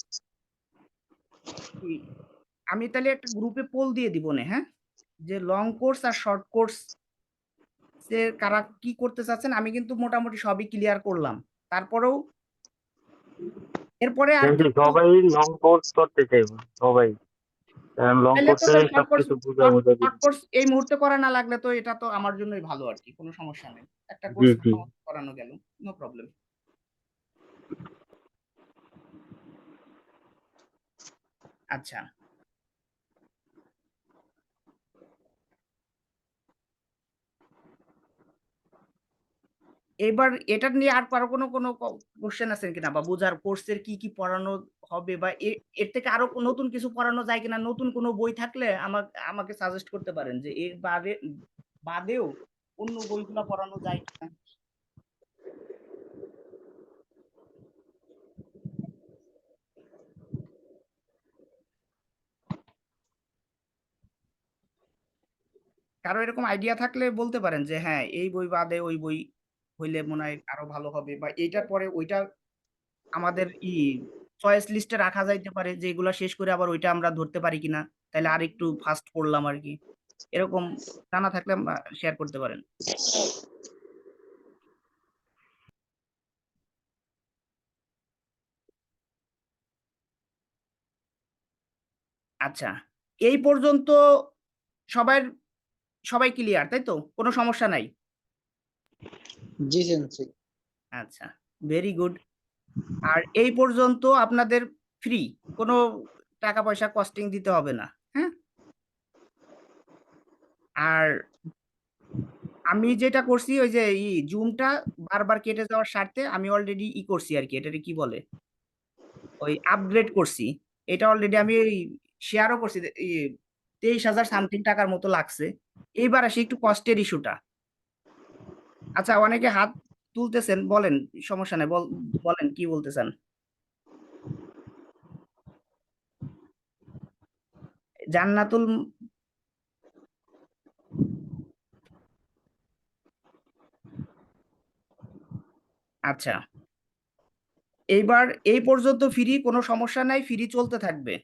আমি তাহলে একটা গ্রুপে পোল দিয়ে দিব না, হ্যাঁ, যে লং কোর্স আর শর্ট কোর্স কারা কি করতে চাচ্ছেন। আমি কিন্তু মোটামুটি সবই ক্লিয়ার করলাম, তারপরেও এরপরে আর কিন্তু কিছু, সবাই লং কোর্স করতে চাইবো, সবাই, কারণ লং তাহলে তো কোর্সে শর্ট কোর্স, সবকিছু বোঝা বোঝা শর্ট কোর্স এই মুহূর্তে করা না লাগলে তো এটা তো আমার জন্যই ভালো আর কি, কোনো সমস্যা নেই, একটা জি কোর্স জি। করানো গেল, নো প্রবলেম। আচ্ছা, এবার এটা নিয়ে আর কারো কোনো কোনো কোশ্চেন আছে কিনা, বা বোঝার কোর্সের কি কি পড়ানো হবে, বা এর থেকে আরো নতুন কিছু পড়ানো যায় কিনা, নতুন কোনো বই থাকলে আমাকে সাজেস্ট করতে পারেন যে এর বাদেও অন্য বইগুলা পড়ানো যায় কিনা। কারো এরকম আইডিয়া থাকলে বলতে পারেন যে হ্যাঁ এই বই বাদে ওই বই হইলে মনে হয় আরো ভালো হবে, বা এইটার পরে ওইটা আমাদের চয়েস লিস্টে রাখা যাইতে পারে, যে এগুলা শেষ করে আবার ওইটা আমরা ধরতে পারি কিনা, তাহলে আর একটু ফাস্ট পড়লাম আর কি, এরকম জানা থাকলে শেয়ার করতে পারেন। আচ্ছা, এই পর্যন্ত সবাই সবাই ক্লিয়ার তাই তো, কোনো সমস্যা নাই? জি সেন্সি। আচ্ছা, ভেরি গুড। আর এই পর্যন্ত আপনাদের ফ্রি, কোনো টাকা পয়সা কস্টিং দিতে হবে না, হ্যাঁ। আর আমি যেটা করছি ওই যে জুমটা বারবার কেটে যাওয়ার স্বার্থে আমি অলরেডি করছি আর কি, এটাকে কি বলে, ওই আপগ্রেড করছি। এটা অলরেডি আমি শেয়ারও করছি, 23,000 সামথিং টাকার মতো লাগছে। এইবার আসি একটু কষ্টের ইস্যুটা। আচ্ছা, অনেকে হাত তুলতেছেন, বলেন, সমস্যা নাই, বলেন কি বলতে চান। জান্নাতুল, আচ্ছা, এইবার এই পর্যন্ত ফ্রি, কোনো সমস্যা নাই, ফ্রি চলতে থাকবে,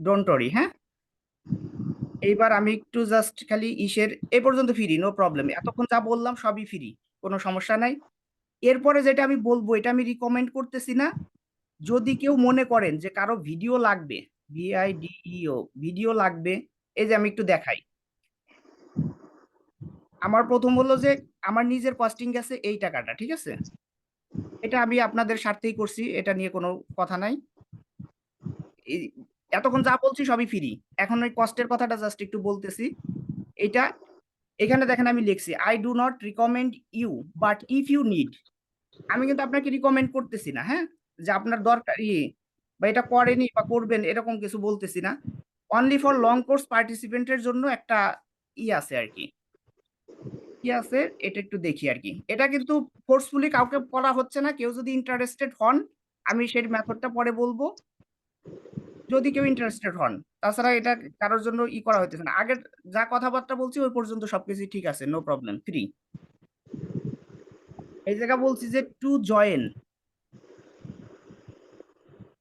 ডোন্ট ওয়ারি, হ্যাঁ। এইবার আমি একটু জাস্ট খালি এই পর্যন্ত ফ্রি, নো প্রবলেম, এতক্ষণ যা বললাম সবই ফ্রি, কোনো সমস্যা নাই। এরপরে যেটা আমি বলবো এটা আমি রিকমেন্ড করতেছি না, যদি কেউ মনে করেন যে কারো ভিডিও লাগবে, ভিআইডিইও ভিডিও লাগবে, এই যে আমি একটু দেখাই। আমার প্রথম হলো যে আমার নিজের কস্টিং গেছে এই টাকাটা, ঠিক আছে, এটা আমি আপনাদের স্বার্থেই করছি, এটা নিয়ে কোনো কথা নাই। এতক্ষণ যা বলছি সবই ফ্রি, এখন ওই কষ্টের কথাটা জাস্ট একটু বলতেছি। এটা এখানে দেখেন আমি লিখছি, I do not recommend you, but if you need. আমি কিন্তু আপনাকে রিকমেন্ড করতেছি না, হ্যাঁ, যে আপনার দরকার বা এটা করেনি বা করবেন এরকম কিছু বলতেছি না। অনলি ফর লং কোর্স পার্টিসিপেন্টের জন্য একটা আছে আর কি। কি আছে এটা একটু দেখি আর কি। এটা কিন্তু ফোর্সফুলি কাউকে বলা হচ্ছে না, কেউ যদি ইন্টারেস্টেড হন আমি সেই মেথডটা পরে বলবো, যদি কেউ ইন্টারেস্টেড হন। তাছাড়া এটা কারোর জন্য করা হইতেছে না। আগের যা কথাবার্তা বলছি ওই পর্যন্ত সবকিছু ঠিক আছে, নো প্রবলেম, ফ্রি। এই জায়গা বলছি যে to join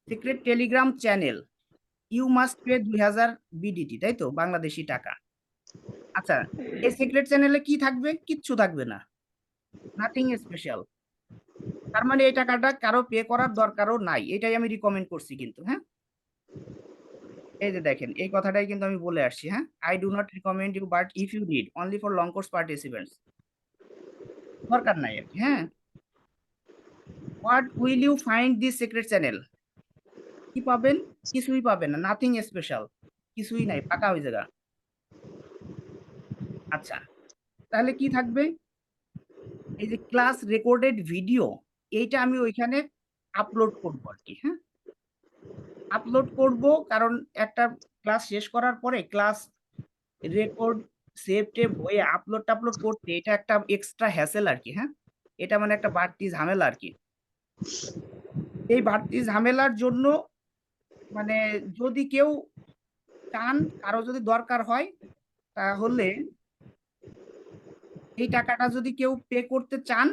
secret Telegram channel you must pay 2000 BDT, তাই তো, বাংলাদেশি টাকা। আচ্ছা, এই সিক্রেট চ্যানেলে কি থাকবে? কিচ্ছু থাকবে না, নাথিং স্পেশাল। তার মানে এই টাকাটা কারো পে করার দরকারও নাই, এটাই আমি রিকমেন্ড করছি কিন্তু। হ্যাঁ, এই যে দেখেন এই কথাটাই কিন্তু আমি বলে আসছি। হ্যাঁ, I do not recommend you but if you need only for long course participants, দরকার নাই আর কি। হ্যাঁ, what will you find this secret channel, কি পাবেন? কিছুই পাবেন না, নাথিং স্পেশাল, কিছুই নাই, ফাঁকা হয়ে জায়গা। আচ্ছা, তাহলে কি থাকবে? এই যে ক্লাস রেকর্ডেড ভিডিও, এইটা আমি ওইখানে আপলোড করবো আর কি। হ্যাঁ, আপলোড করব, কারণ একটা ক্লাস শেষ করার পরে ক্লাস রেকর্ড সেভ টেভ হয়ে আপলোড টাপলোড করতে এটা একটা এক্সট্রা হ্যাসেল আর কি। হ্যাঁ, এটা মানে একটা বাড়তি ঝামেলা আর কি। এই বাড়তি ঝামেলার জন্য মানে যদি কেউ চান, কারো যদি দরকার হয়, তাহলে এই টাকাটা যদি কেউ পে করতে চান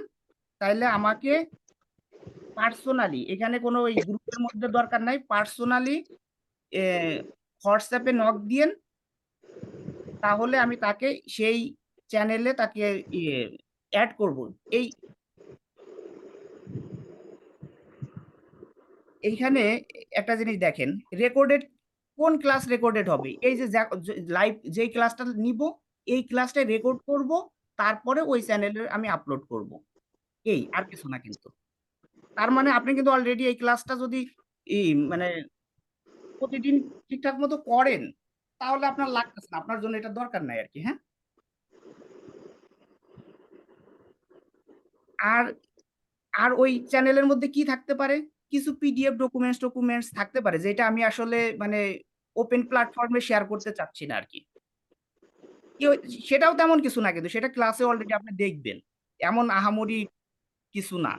তাহলে আমাকে পার্সোনালি, এখানে কোনো ওই গ্রুপের মধ্যে দরকার নাই, পার্সোনালি হোয়াটসঅ্যাপে নক দিয়েন, তাহলে আমি তাকে সেই চ্যানেলে তাকে অ্যাড করব। এইখানে একটা জিনিস দেখেন, রেকর্ডেড কোন ক্লাস রেকর্ডেড হবে? এই যে লাইভ যেই ক্লাসটা নিব এই ক্লাসটা রেকর্ড করব, তারপরে ওই চ্যানেলে আমি আপলোড করব, এই আর কিছু না কিন্তু। তার মানে আপনি কিন্তু অলরেডি এই ক্লাসটা যদি মানে প্রতিদিন ঠিকঠাক মতো করেন তাহলে আপনার লাগতেছে না, আপনার জন্য এটা দরকার নাই আর কি। হ্যাঁ, আর আর ওই চ্যানেলের মধ্যে কি থাকতে পারে? কিছু পিডিএফ ডকুমেন্টস থাকতে পারে, যেটা আমি আসলে মানে ওপেন প্ল্যাটফর্মে শেয়ার করতে চাচ্ছি না আর কি। সেটাও তেমন কিছু না, কিন্তু সেটা ক্লাসে অলরেডি আপনি দেখবেন, এমন আহামরি কিছু না।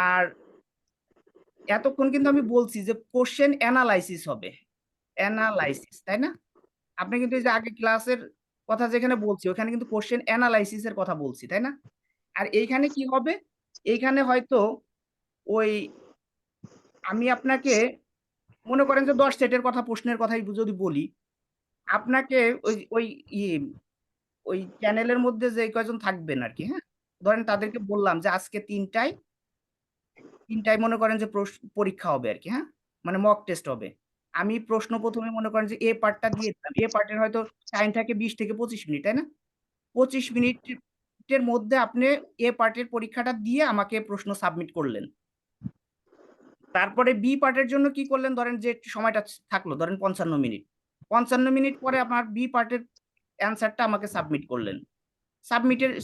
আর এতক্ষণ কিন্তু আমি বলছি যে কোশ্চেন অ্যানালাইসিস হবে, অ্যানালাইসিস, তাই না? আপনি কিন্তু এই যে আগে ক্লাসের কথা যেখানে বলছি ওখানে কিন্তু কোশ্চেন অ্যানালাইসিস এর কথা বলছি, তাই না? আর এইখানে কি হবে? এইখানে হয়তো ওই আমি আপনাকে মনে করেন যে 10 সেটের কথা, প্রশ্নের কথাই যদি বলি, আপনাকে ওই ওই ইয়ে ওই চ্যানেলের মধ্যে যে কয়জন থাকবেন আর কি। হ্যাঁ, ধরেন তাদেরকে বললাম যে আজকে তিনটায় মনে করেন যে পরীক্ষা হবে আর কি। হ্যাঁ, মানে মক টেস্ট হবে। আমি প্রশ্ন প্রথমে মনে করেন যে এ পার্টটা দিয়ে দিলাম, এ পার্টের হয়তো টাইম থাকে 20 থেকে 25 মিনিট, তাই না? 25 মিনিটের মধ্যে আপনি এ পার্টের পরীক্ষাটা দিয়ে আমাকে প্রশ্ন সাবমিট করলেন। তারপরে বি পার্টের জন্য কি করলেন? ধরেন যে সময়টা থাকলো ধরেন 55 মিনিট, 55 মিনিট পরে আপনার বি পার্টের অ্যান্সারটা আমাকে সাবমিট করলেন।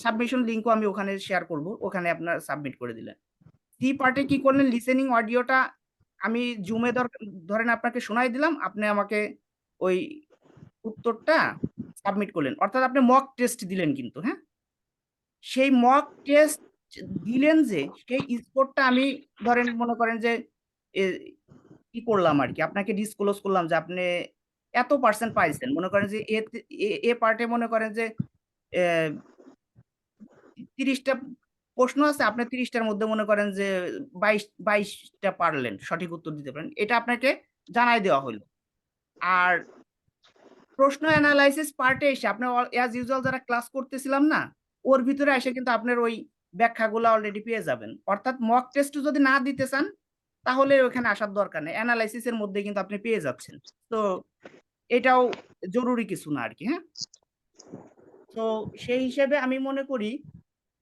সাবমিশন লিঙ্কও আমি ওখানে শেয়ার করব, ওখানে আপনার সাবমিট করে দিলেন। সি পার্টে কি করলেন? লিসেনিং অডিওটা আমি জুমে ধরেন আপনাকে শোনাই দিলাম, আপনি আমাকে ওই উত্তরটা সাবমিট করলেন, অর্থাৎ আপনি মক টেস্ট দিলেন কিন্তু। হ্যাঁ, সেই মক টেস্ট দিলেন যে সেই স্কোরটা আমি ধরেন মনে করেন যে কি করলাম আর কি, আপনাকে ডিসক্লোজ করলাম যে আপনি এত পার্সেন্ট পাইছেন, মনে করেন যে এ পার্টে মনে করেন যে 30টা প্রশ্ন আছে, আপনি 30টার মধ্যে মনে করেন যে 22টা পারলেন, সঠিক উত্তর দিতে পারেন, এটা আপনাকে জানাই দেওয়া হলো। আর প্রশ্ন অ্যানালাইসিস পার্টে এসে আপনি অ্যাজ ইউজুয়াল যারা ক্লাস করতেছিলাম না, ওর ভিতরে এসে কিন্তু আপনার ওই ব্যাখ্যাগুলো অলরেডি পেয়ে যাবেন। অর্থাৎ মক টেস্ট যদি না দিতে চান তাহলে ওখানে আসার দরকার নেই, অ্যানালাইসিস এর মধ্যে কিন্তু আপনি পেয়ে যাচ্ছেন। তো এটাও জরুরি কিছু না আর কি। হ্যাঁ, তো সেই হিসেবে আমি মনে করি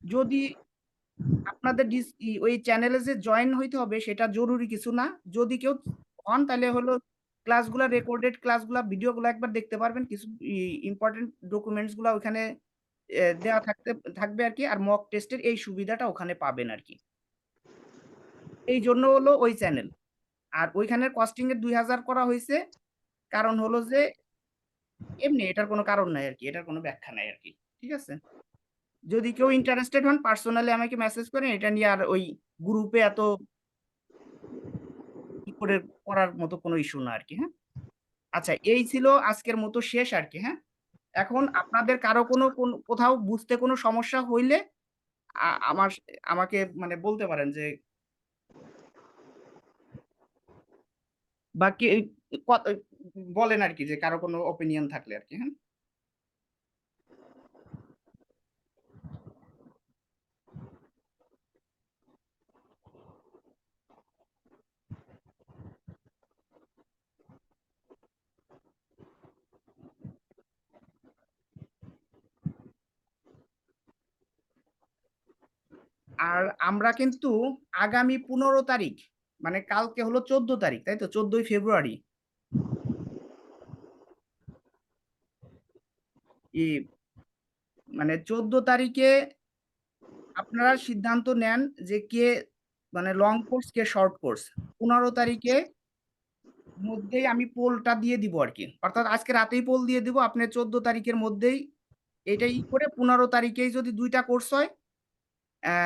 যদি আপনাদের ওই চ্যানেলে যে জয়েন হইতে হবে সেটা জরুরি কিছু না। যদি কেউ হন তাহলে হলো ক্লাসগুলা, রেকর্ডেড ক্লাসগুলা, ভিডিওগুলো একবার দেখতে পারবেন, কিছু ইম্পর্টেন্ট ডকুমেন্টস গুলা ওখানে দেওয়া থাকবে আর কি। আর মক টেস্টের এই সুবিধাটা ওখানে পাবেন আর কি। এই জন্য হলো ওই চ্যানেল। আর ওইখানের কস্টিং এর 2000 করা হয়েছে, কারণ হলো যে এমনি এটার কোনো কারণ নাই আর কি, এটার কোনো ব্যাখ্যা নাই আর কি। ঠিক আছে? যদি কেউ ইন্টারেস্টেড হন পার্সোনালি আমাকে মেসেজ করেন, এটা নিয়ে আর ওই গ্রুপে এত কি করে করার মতো কোনো ইস্যু না আর কি। হ্যাঁ? আচ্ছা, এই ছিল আজকের মতো শেষ আর কি। হ্যাঁ? এখন আপনাদের কারো কোথাও বুঝতে কোনো সমস্যা হইলে আ আমার আমাকে মানে বলতে পারেন যে বা কি কত বলেন আরকি যে কারো কোনো ওপিনিয়ন থাকলে আরকি। হ্যাঁ? আর আমরা কিন্তু আগামী ১৫ তারিখ মানে কালকে হলো ১৪ তারিখ, তাই তো? ১৪ই ফেব্রুয়ারি। ই মানে ১৪ তারিখে আপনারা সিদ্ধান্ত নেন যে কে মানে লং কোর্স কে শর্ট কোর্স। ১৫ তারিখে মধ্যেই আমি পোলটা দিয়ে দিব আরকি। অর্থাৎ আজকে রাতেই পোল দিয়ে দিব। আপনি ১৪ তারিখের মধ্যেই এটা করে ১৫ তারিখেই যদি ২ টা কোর্স হয় অ্যা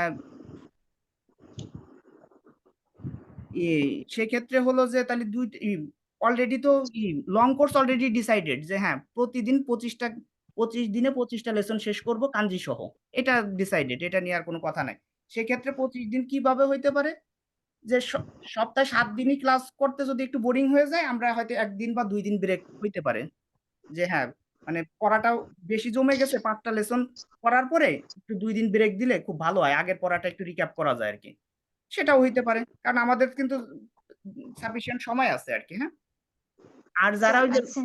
ই সেক্ষেত্রে হলো যে তাহলে অলরেডি তো লং কোর্স অলরেডি ডিসাইডেড যে হ্যাঁ, প্রতিদিন ২৫ দিনে ২৫ টা লেসন শেষ করব কাঞ্জি সহ। এটা ডিসাইডেড, এটা নিয়ে আর কোনো কথা নাই। সেক্ষেত্রে ২৫ দিন কিভাবে হইতে পারে? যে সপ্তাহে ৭ দিনই ক্লাস করতে যদি একটু বোরিং হয়ে যায়, আমরা হয়তো ১ দিন বা ২ দিন ব্রেক হইতে পারে। যে হ্যাঁ, মানে পড়াটাও বেশি জমে গেছে ৫ টা লেসন করার পরে একটু ২ দিন ব্রেক দিলে খুব ভালো হয়। আগের পড়াটা একটু রিক্যাপ করা যায় আরকি। সেটাও হইতে পারে। কারণ আমাদের কিন্তু সাফিসিয়েন্ট সময় আছে আরকি। হ্যাঁ? আর যারা স্যার ওই যে আচ্ছা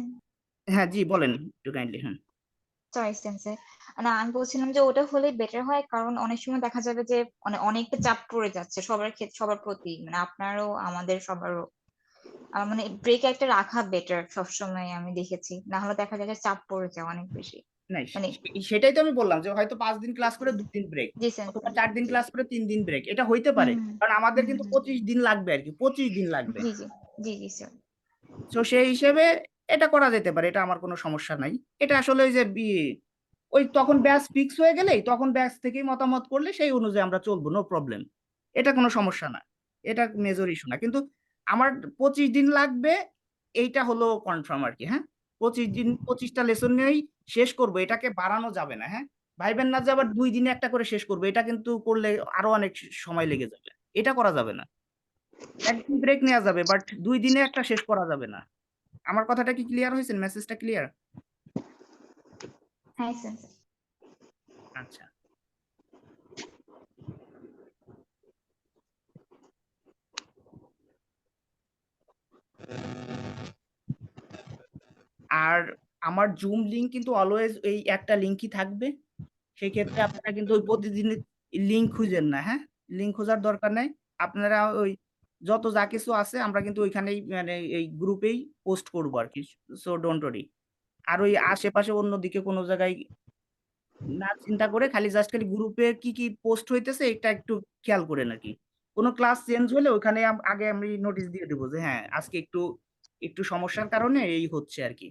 হ্যাঁ, জি বলেন একটু কাইন্ডলি হ্যাঁ। সরি স্যার না আমি বলছিলাম যে ওটা হলে বেটার হয় কারণ অনেক সময় দেখা যাবে যে অনেকটা চাপ পড়ে যাচ্ছে সবার ক্ষেত্রে সবার প্রতি মানে আপনারও আমাদের সবারও মানে ব্রেক একটা রাখা বেটার সবসময় আমি দেখেছি না হলে দেখা যায় যে চাপ পড়ে যায় অনেক বেশি নাই মানে সেটাই তো আমি বললাম যে হয়তো ৫ দিন ক্লাস করে ২ দিন ব্রেক জি স্যার অথবা ৪ দিন জি ক্লাস করে ৩ দিন ব্রেক। এটা হইতে পারে। হুম কারণ আমাদের হুম কিন্তু হুম ২৫ দিন লাগবে আরকি। ২৫ দিন লাগবে। জি জি জি জি স্যার সো সেই হিসেবে এটা করা যেতে পারে। এটা আমার কোনো সমস্যা নাই। এটা আসলে ওই যে ওই তখন ব্যাচ ফিক্স হয়ে গেলেই তখন ব্যাচ থেকেই মতামত করলে সেই অনুযায়ী আমরা চলব। No problem. এটা কোনো সমস্যা না। এটা মেজর ইস্যু না। কিন্তু আমার ২৫ দিন লাগবে এইটা হলো কনফার্ম আরকি, হ্যাঁ? ২৫ দিন ২৫ টা লেসন নিয়েই শেষ করব। এটাকে বাড়ানো যাবে না, হ্যাঁ? ভাইবেন না যে আবার ২ দিনে একটা করে শেষ করব। এটা কিন্তু করলে আরো অনেক সময় লেগে যাবে। এটা করা যাবে না। একদিন ব্রেক নেয়া যাবে বাট ২ দিনে একটা শেষ করা যাবে না। আমার কথাটা কি ক্লিয়ার হয়েছে? মেসেজটা ক্লিয়ার? হ্যাঁ স্যার আচ্ছা। আর আমার জুম লিংক কিন্তু অলওয়েজ এই একটা লিংকই থাকবে। সেক্ষেত্রে আপনারা কিন্তু ওই প্রতিদিন লিংক খুঁজেন না, হ্যাঁ? লিংক খোঁজার দরকার নাই। আপনারা ওই যত যা কিছু আছে আমরা কিন্তু ওইখানেই মানে এই গ্রুপেই পোস্ট করব আরকি। So don't worry. আর ওই আশেপাশে অন্যদিকে কোন জায়গায় না চিন্তা করে খালি গ্রুপে কি পোস্ট হইতেছে এটা একটু খেয়াল করেন আরকি। কোন ক্লাস চেঞ্জ হলে ওখানে আগে আমি নোটিস দিয়ে দেব যে হ্যাঁ, আজকে একটু সমস্যার কারণে এই হচ্ছে আরকি।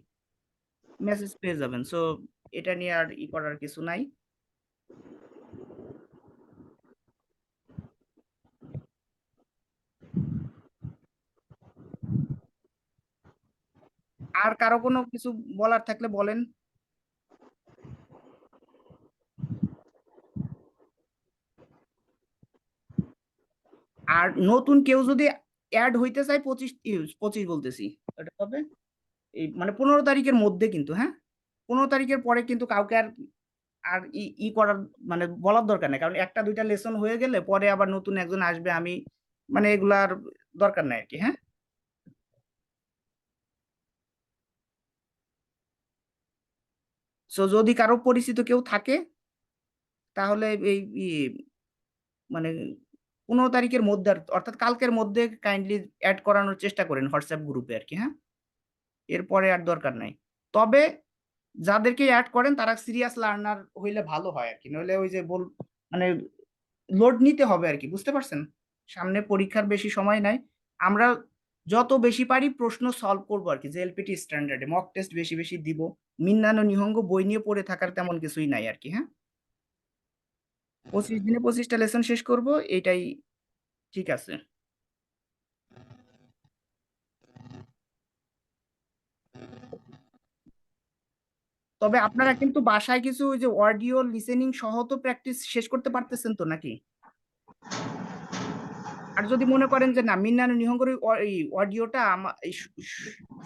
মেসেজ পেয়ে যাবেন। সো এটা নিয়ে আর করার কিছু নাই। আর কারো কোনো কিছু বলার থাকলে বলেন। আর নতুন কেউ যদি এড হইতে চায় ২৫ বলতেছি। এটা কবে? এই মানে ১৫ তারিখের মধ্যে কিন্তু, হ্যাঁ? ১৫ তারিখের পরে কিন্তু কাউকে আর আর করার মানে বলার দরকার নাই। কারণ ১ টা ২ টা লেসন হয়ে গেলে পরে আবার নতুন একজন আসবে আমি মানে এগুলার দরকার নাই আরকি, হ্যাঁ? সো যদি কারো পরিচিত কেউ থাকে তাহলে এই মানে ১৫ তারিখের মধ্যে অর্থাৎ কালকের মধ্যে কাইন্ডলি এড করানোর চেষ্টা করেন WhatsApp গ্রুপে আরকি, হ্যাঁ? এরপরে আর দরকার নাই। তবে যাদেরকে এড করেন তারা সিরিয়াস লার্নার হইলে ভালো হয় আরকি। নইলে ওই যে মানে লোড নিতে হবে আরকি। বুঝতে পারছেন? সামনে পরীক্ষার বেশি সময় নাই। আমরা যত বেশি পারি প্রশ্ন সলভ করবো আর কি, যে এলপিটি স্ট্যান্ডার্ডে মক টেস্ট বেশি বেশি দিব। মিন্নানো নিহঙ্গ বই নিয়ে পড়ে থাকার তেমন কিছুই নাই আর কি। হ্যাঁ, 25 দিনে 25টা লেসন শেষ করব, এটাই ঠিক আছে। তবে আপনারা কিন্তু বাসায় কিছু ওই যে অডিও লিসেনিং সহ তো প্র্যাকটিস শেষ করতে পারতেছেন তো নাকি? আর যদি মনে করেন যে না, মিন্নানো নিহঙ্গের এই অডিওটা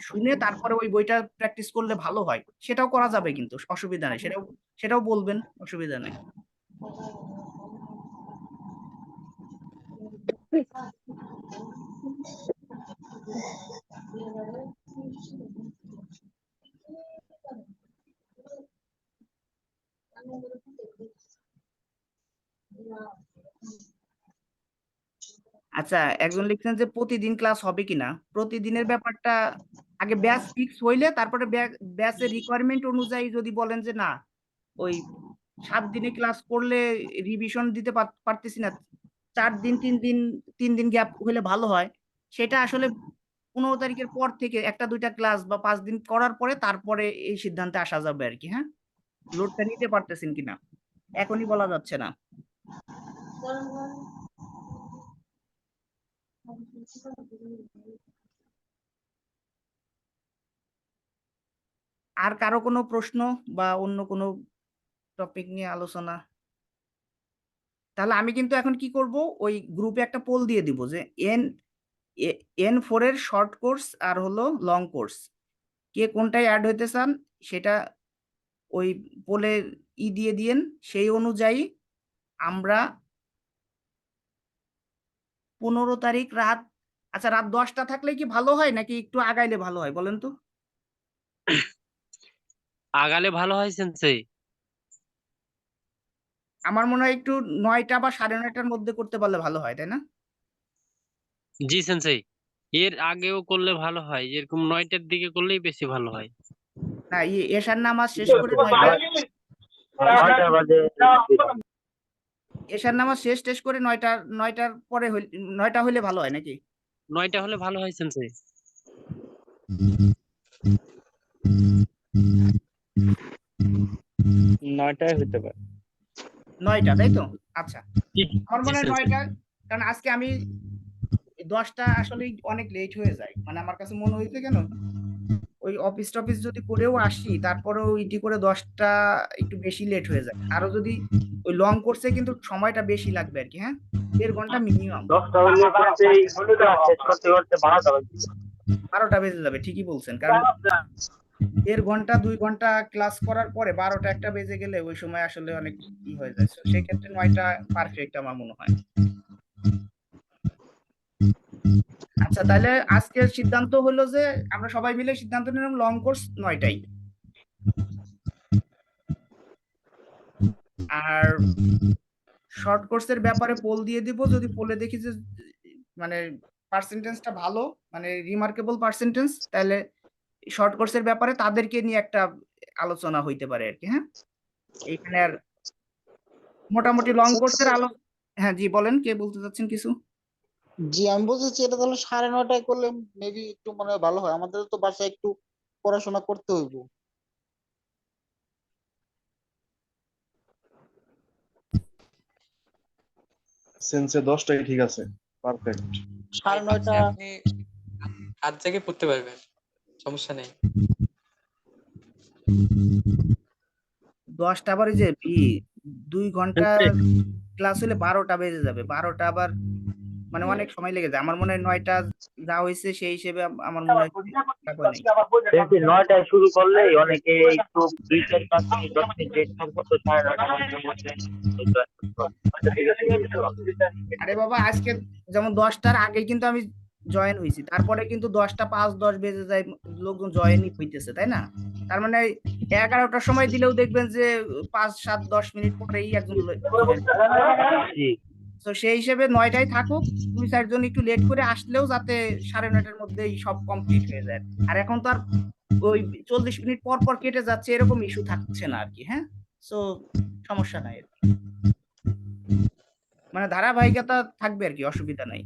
শুনে তারপরে ওই বইটা প্র্যাকটিস করলে ভালো হয়, সেটাও করা যাবে, কিন্তু অসুবিধা নেই, সেটাও বলবেন, অসুবিধা নেই। আচ্ছা, একজন লিখছেন যে প্রতিদিন ক্লাস হবে কিনা। প্রতিদিনের ব্যাপারটা আগে ব্যাচ ফিক্স হইলে তারপরে ব্যাচের রিকোয়ারমেন্ট অনুযায়ী যদি বলেন যে না, ওই 7 দিনে ক্লাস করলে রিভিশন দিতে পারতেছি না, 4 দিন 3 দিন গ্যাপ হলে ভালো হয়, সেটা আসলে 15 তারিখের পর থেকে 1-2টা ক্লাস বা 5 দিন করার পরে তারপরে এই সিদ্ধান্তে আসা যাবে আর কি। হ্যাঁ, লোডটা নিতে পারতেছেন কিনা এখনই বলা যাচ্ছে না। আর কারো কোনো প্রশ্ন বা অন্য কোনো টপিক নিয়ে আলোচনা? তাহলে আমি কিন্তু এখন কি করব, ওই গ্রুপে একটা পোল দিয়ে দিব যে N4 এর শর্ট কোর্স আর হলো লং কোর্স কে কোনটায় অ্যাড হইতে চান, সেটা ওই পোলে দিয়ে দিয়েন। সেই অনুযায়ী আমরা 15 তারিখ রাত, আচ্ছা রাত 10টা থাকলে কি ভালো হয় নাকি একটু আগাইলে ভালো হয় বলেন তো? আগালে ভালো হয় সেন্সেই। আমার মনে হয় একটু 9টা বা 9:30টার মধ্যে করতে পারলে ভালো হয়, তাই না? জি সেন্সেই, এর আগেও করলে ভালো হয়, যেরকম 9টার দিকে করলেই বেশি ভালো হয়। না, এশার নামাজ শেষ করে 9টা, 9টা বাজে এশার নামাজ শেষ করে 9টার পরে 9টা হইলে ভালো হয় নাকি? 9টা হলে ভালো হয় সেন্সেই। 9টায় হইতে পারে। 9টা, তাই তো? আচ্ছা, জি আমার জি মনে হয় সেন্সেই। 9টা, কারণ আজকে আমি 10টা আসলে অনেক লেট হয়ে যায়, মানে আমার কাছে মনে হয়েছে কেন, ওই অফিস টফিস যদি করেও আসি তারপরেও ইটি করে 10টা একটু বেশি লেট হয়ে যায়। আরো যদি ওই লং কোর্সে কিন্তু সময়টা বেশি লাগবে আর কি। হ্যাঁ, 1.5 ঘন্টা মিনিমাম। 10টা হলে করতে শেষ করতে করতে 12টা বাজে। 12টা বেজে যাবে, ঠিকই বলছেন, কারণ 1.5 ঘন্টা 2 ঘন্টা ক্লাস করার পরে 12টা 1টা বেজে গেলে ওই সময় আসলে অনেক ই হয়ে যায়। সেই ক্ষেত্রে 9টা পারফেক্ট আমার মনে হয়। আচ্ছা, তাহলে আজকের সিদ্ধান্ত হলো যে আমরা সবাই মিলে সিদ্ধান্ত নিলাম লং কোর্স 9টাই। আর শর্ট কোর্সের ব্যাপারে পোল দিয়ে দিব, যদি পোলে দেখি যে মানে পার্সেন্টেজটা ভালো, মানে রিমার্কেবল পার্সেন্টেজ, তাহলে শর্ট কোর্সের ব্যাপারে তাদেরকে নিয়ে একটা আলোচনা হইতে পারে আর কি। হ্যাঁ, এইখানে আর মোটামুটি লং কোর্সের হ্যাঁ জি বলেন, কে বলতে চাচ্ছেন কিছু? জি আমি বলতেছি এটা তাহলে 9:30টায় করলে মেবি একটু মনে হয় ভালো হয়, আমাদের তো বাসায় একটু পড়াশোনা করতে হইব। সেন্সে 10টাই ঠিক আছে, পারফেক্ট। 9:30 আপনি রাত জেগে পড়তে পারবেন, সমস্যা নেই। 10টা আবার ওই যে 2 ঘন্টা ক্লাস হলে 12টা বেজে যাবে, 12টা আবার মানে অনেক সময় লেগে যায়। আমার মনে হয় 9টা যা হয়েছে সেই হিসেবে আমার মনে হয় খারাপ হয় নাই। 9টায় শুরু করলে অনেকে একটু 2-4-5 মিনিট 10 মিনিট লেট থাকবো, তো 9:30টার মধ্যে আরে বাবা, আজকে যেমন 10টার আগে কিন্তু আমি জয়েন হয়েছি, তারপরে কিন্তু 10টা 5-10 বেজে যায়, লোকজন জয়েনই হইতেছে, তাই না? তার মানে 11টার সময় দিলেও দেখবেন যে 5-7-10 মিনিট পরেই একজন জয়েন। তো সেই হিসেবে 9টায় থাকুক, 2-4 জন একটু লেট করে আসলেও যাতে 9:30টার মধ্যেই সব কমপ্লিট হয়ে যায়। আর এখন তো আর ওই 40 মিনিট পর পর কেটে যাচ্ছে এরকম ইস্যু থাকছে না আর কি। হ্যাঁ, সো সমস্যা নাই আর কি। মানে ধারাবাহিকতা থাকবে আর কি, অসুবিধা নাই।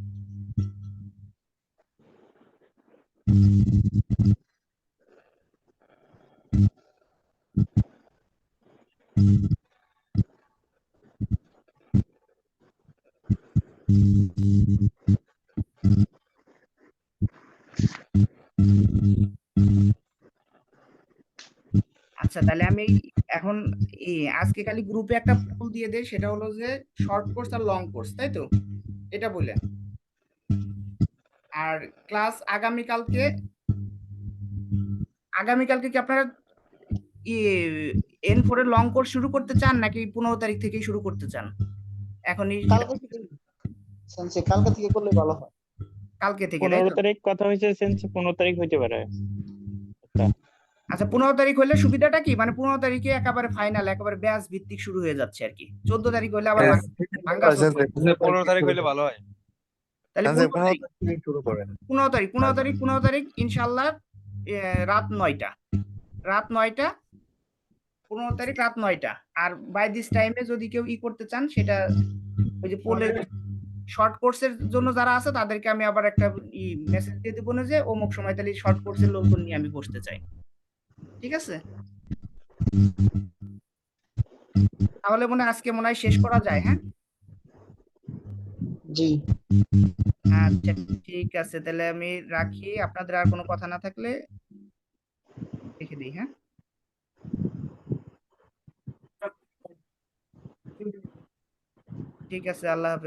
আচ্ছা, তাহলে আমি এখন আজকে খালি গ্রুপে একটা পোল দিয়ে দেই, সেটা হলো যে শর্ট কোর্স আর লং কোর্স, তাই তো? এটা বললেন। আর ক্লাস আগামীকালকে কি আপনারা N4 এর লং কোর্স শুরু করতে চান নাকি 15 তারিখ থেকেই শুরু করতে চান? এখনই কালকে থেকে সেন্সে কালকে থেকে করলে ভালো হয়। কালকে থেকে, তাই 15 তো? তারিখ কথা হয়েছে, সেন্স 15 তারিখ হইতে পারে। আচ্ছা, আচ্ছা, 15 তারিখ হলে সুবিধাটা কি, মানে 15 তারিখে একেবারে ফাইনাল, একেবারে ব্যাচ ভিত্তিক শুরু হয়ে যাচ্ছে আর কি। 14 তারিখ হলে আবার ভাঙ্গা চলবে। 15 তারিখ হইলে ভালো হয়। তাহলে 15 তারিখ, শুরু করেন। 15 তারিখ ইনশাল্লাহ রাত 9টা, 15 তারিখ রাত 9টা। আর বাই দিস টাইমে যদি কেউ করতে চান, সেটা ওই যে পোলের শর্ট কোর্সের জন্য যারা আছে তাদেরকে আমি আবার একটা মেসেজ দিয়ে দেবো না যে অমুক সময় তাহলে শর্ট কোর্সের লোকজন নিয়ে আমি বসতে চাই। ঠিক আছে, তাহলে আজকে মনে হয় শেষ করা যায়। হ্যাঁ, জি, আচ্ছা ঠিক আছে, তাহলে আমি রাখি। আপনাদের আর কোনো কথা না থাকলে রেখে দিই। হ্যাঁ, ঠিক আছে, আল্লাহ হাফেজ।